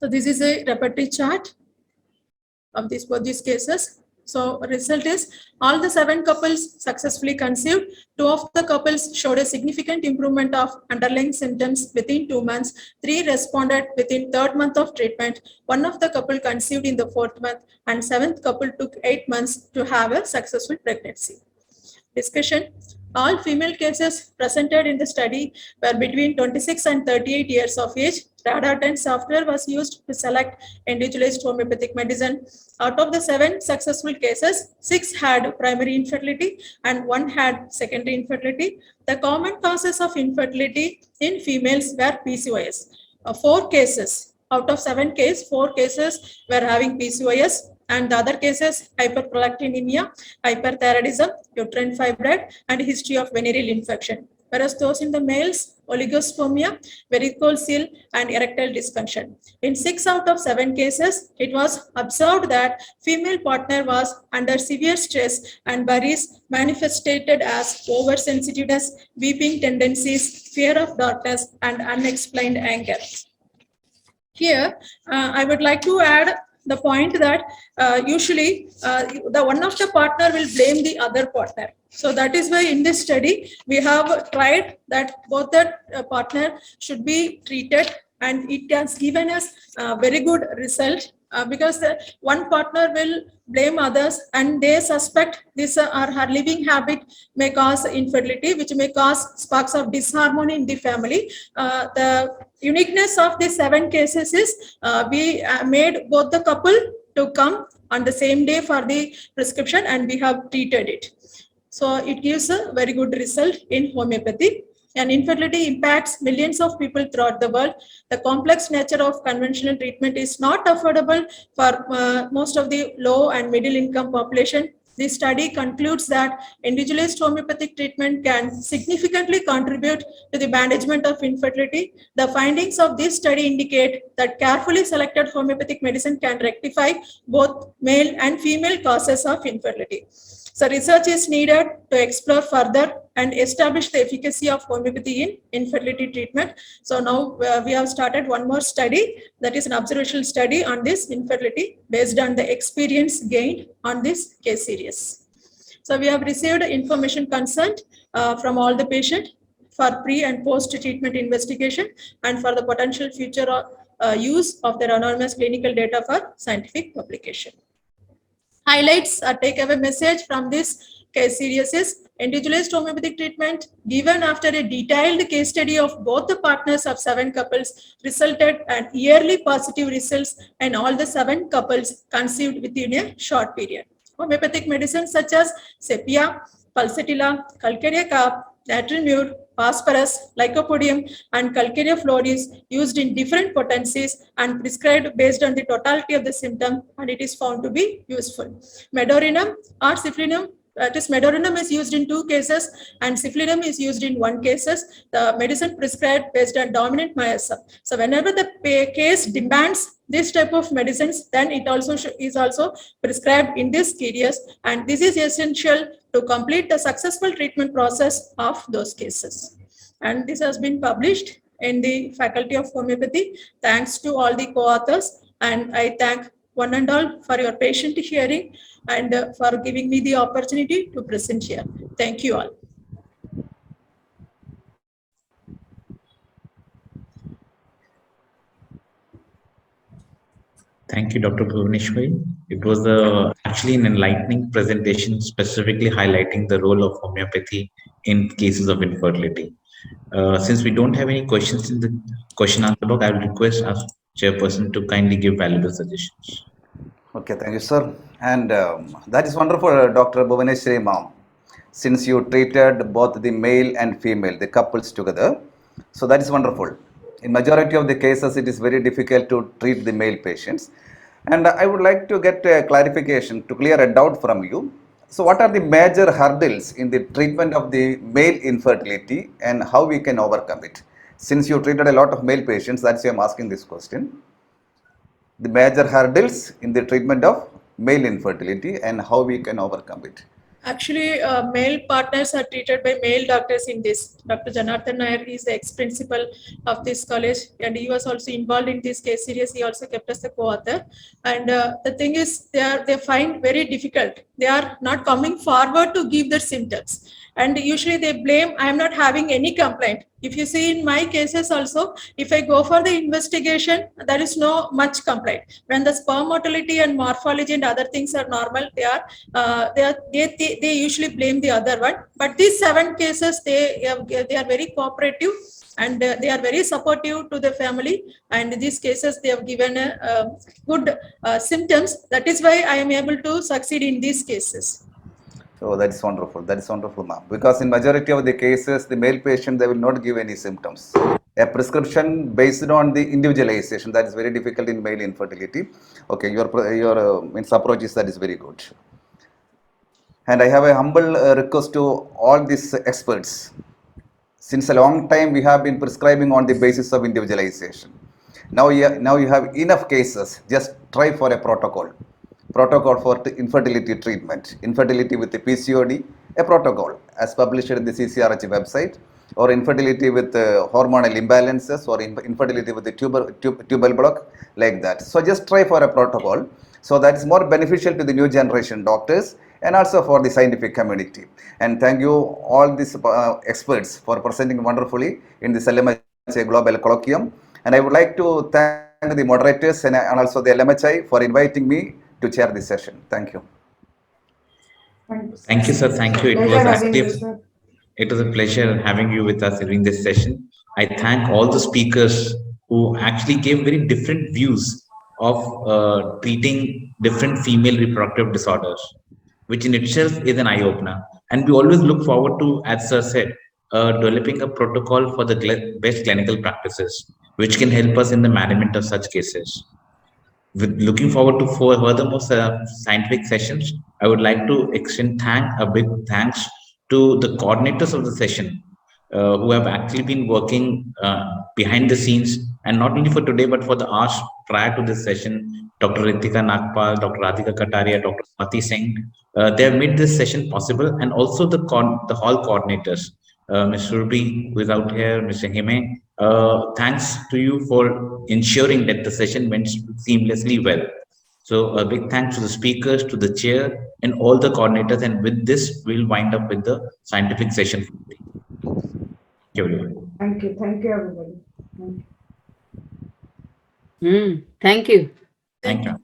S10: So this is a repertory chart of both these cases. So result is all the 7 couples successfully conceived. 2 of the couples showed a significant improvement of underlying symptoms within 2 months. 3 responded within 3rd month of treatment. 1 of the couple conceived in the 4th month, and 7th couple took 8 months to have a successful pregnancy. Discussion. All female cases presented in the study were between 26 and 38 years of age. Radar-10 software was used to select individualized homeopathic medicine. Out of the 7 successful cases, 6 had primary infertility and 1 had secondary infertility. The common causes of infertility in females were PCOS. 4 cases out of 7 cases, 4 cases were having PCOS, and the other cases hyperprolactinemia, hyperthyroidism, uterine fibroid, and history of venereal infection. Whereas those in the males, oligospermia, varicocele, and erectile dysfunction. In 6 out of 7 cases, it was observed that female partner was under severe stress and worries manifested as oversensitiveness, weeping tendencies, fear of darkness, and unexplained anger. Here, I would like to add the point that usually the one of the partner will blame the other partner. So that is why in this study, we have tried that both the partner should be treated, and it has given us a very good result because the one partner will blame others and they suspect this or her living habit may cause infertility, which may cause sparks of disharmony in the family. The uniqueness of the 7 cases is we made both the couple to come on the same day for the prescription, and we have treated it. So it gives a very good result in homeopathy. And infertility impacts millions of people throughout the world. The complex nature of conventional treatment is not affordable for most of the low and middle income population. This study concludes that individualized homeopathic treatment can significantly contribute to the management of infertility. The findings of this study indicate that carefully selected homeopathic medicine can rectify both male and female causes of infertility. So research is needed to explore further and establish the efficacy of homeopathy in infertility treatment. So now we have started one more study, that is an observational study on this infertility based on the experience gained on this case series. So we have received information consent from all the patients for pre and post treatment investigation and for the potential future use of their anonymous clinical data for scientific publication. Highlights or takeaway message from this case series is individualized homeopathic treatment given after a detailed case study of both the partners of 7 couples resulted in yearly positive results, and all the 7 couples conceived within a short period. Homeopathic medicines such as Sepia, Pulsatilla, Calcarea carp, Natrimur, phosphorus, lycopodium, and Calcarea floris used in different potencies and prescribed based on the totality of the symptom, and it is found to be useful. Medorinum or Cyprinum That is, medorinum is used in 2 cases and siflidum is used in 1 cases. The medicine prescribed based on dominant myasm. So whenever the case demands this type of medicines, then it also is also prescribed in this cases, and this is essential to complete the successful treatment process of those cases. And this has been published in the Faculty of Homeopathy. Thanks to all the co-authors, and I thank one and all for your patient hearing and for giving me the opportunity to present here. Thank you all.
S1: Thank you, Dr. Bhuvaneshwari. It was actually an enlightening presentation, specifically highlighting the role of homeopathy in cases of infertility. Since we don't have any questions in the question answer box, I will request our chairperson to kindly give valuable suggestions.
S2: Okay, thank you, sir. And that is wonderful, Dr. Bhuvaneshwari ma'am, since you treated both the male and female, the couples together. So that is wonderful. In majority of the cases, it is very difficult to treat the male patients. And I would like to get a clarification to clear a doubt from you. So what are the major hurdles in the treatment of the male infertility and how we can overcome it? Since you treated a lot of male patients, that's why I'm asking this question. The major hurdles in the treatment of male infertility and how we can overcome it.
S10: Actually, male partners are treated by male doctors in this. Dr. Janardhan Nair is the ex-principal of this college, and he was also involved in this case series. He also kept as the co-author. And the thing is, they find very difficult. They are not coming forward to give their symptoms. And usually they blame, I am not having any complaint. If you see in my cases also, if I go for the investigation, there is no much complaint. When the sperm motility and morphology and other things are normal, they usually blame the other one. But these 7 cases, they are very cooperative and they are very supportive to the family. And in these cases, they have given good symptoms. That is why I am able to succeed in these cases.
S2: So that is wonderful. That is wonderful, ma'am. Because in majority of the cases, the male patient, they will not give any symptoms. A prescription based on the individualization, that is very difficult in male infertility. Okay, your approach is that is very good. And I have a humble request to all these experts. Since a long time, we have been prescribing on the basis of individualization. Now you have enough cases. Just try for a protocol for infertility treatment, infertility with the PCOD, a protocol as published in the CCRH website, or infertility with hormonal imbalances, or infertility with the tubal block, like that. So just try for a protocol. So that is more beneficial to the new generation doctors and also for the scientific community. And thank you all these experts for presenting wonderfully in this LMHI Global Colloquium. And I would like to thank the moderators and also the LMHI for inviting me to chair this session. Thank you.
S1: Thank you, sir. Thank you. It was a pleasure having you with us during this session. I thank all the speakers who actually gave very different views of treating different female reproductive disorders, which in itself is an eye-opener. And we always look forward to, as sir said, developing a protocol for the best clinical practices, which can help us in the management of such cases. With looking forward to furthermore scientific sessions, I would like to extend a big thanks to the coordinators of the session, who have actually been working behind the scenes, and not only for today, but for the hours prior to this session. Dr. Ritika Nagpal, Dr. Radhika Kataria, Dr. Swati Singh, they have made this session possible, and also the hall coordinators, Ms. Ruby, who is out here, Mr. Hime. Thanks to you for ensuring that the session went seamlessly well. So a big thanks to the speakers, to the chair, and all the coordinators. And with this, we'll wind up with the scientific session. Thank you, everyone.
S4: Thank you. Thank you, everybody.
S9: Thank you.
S1: Thank you.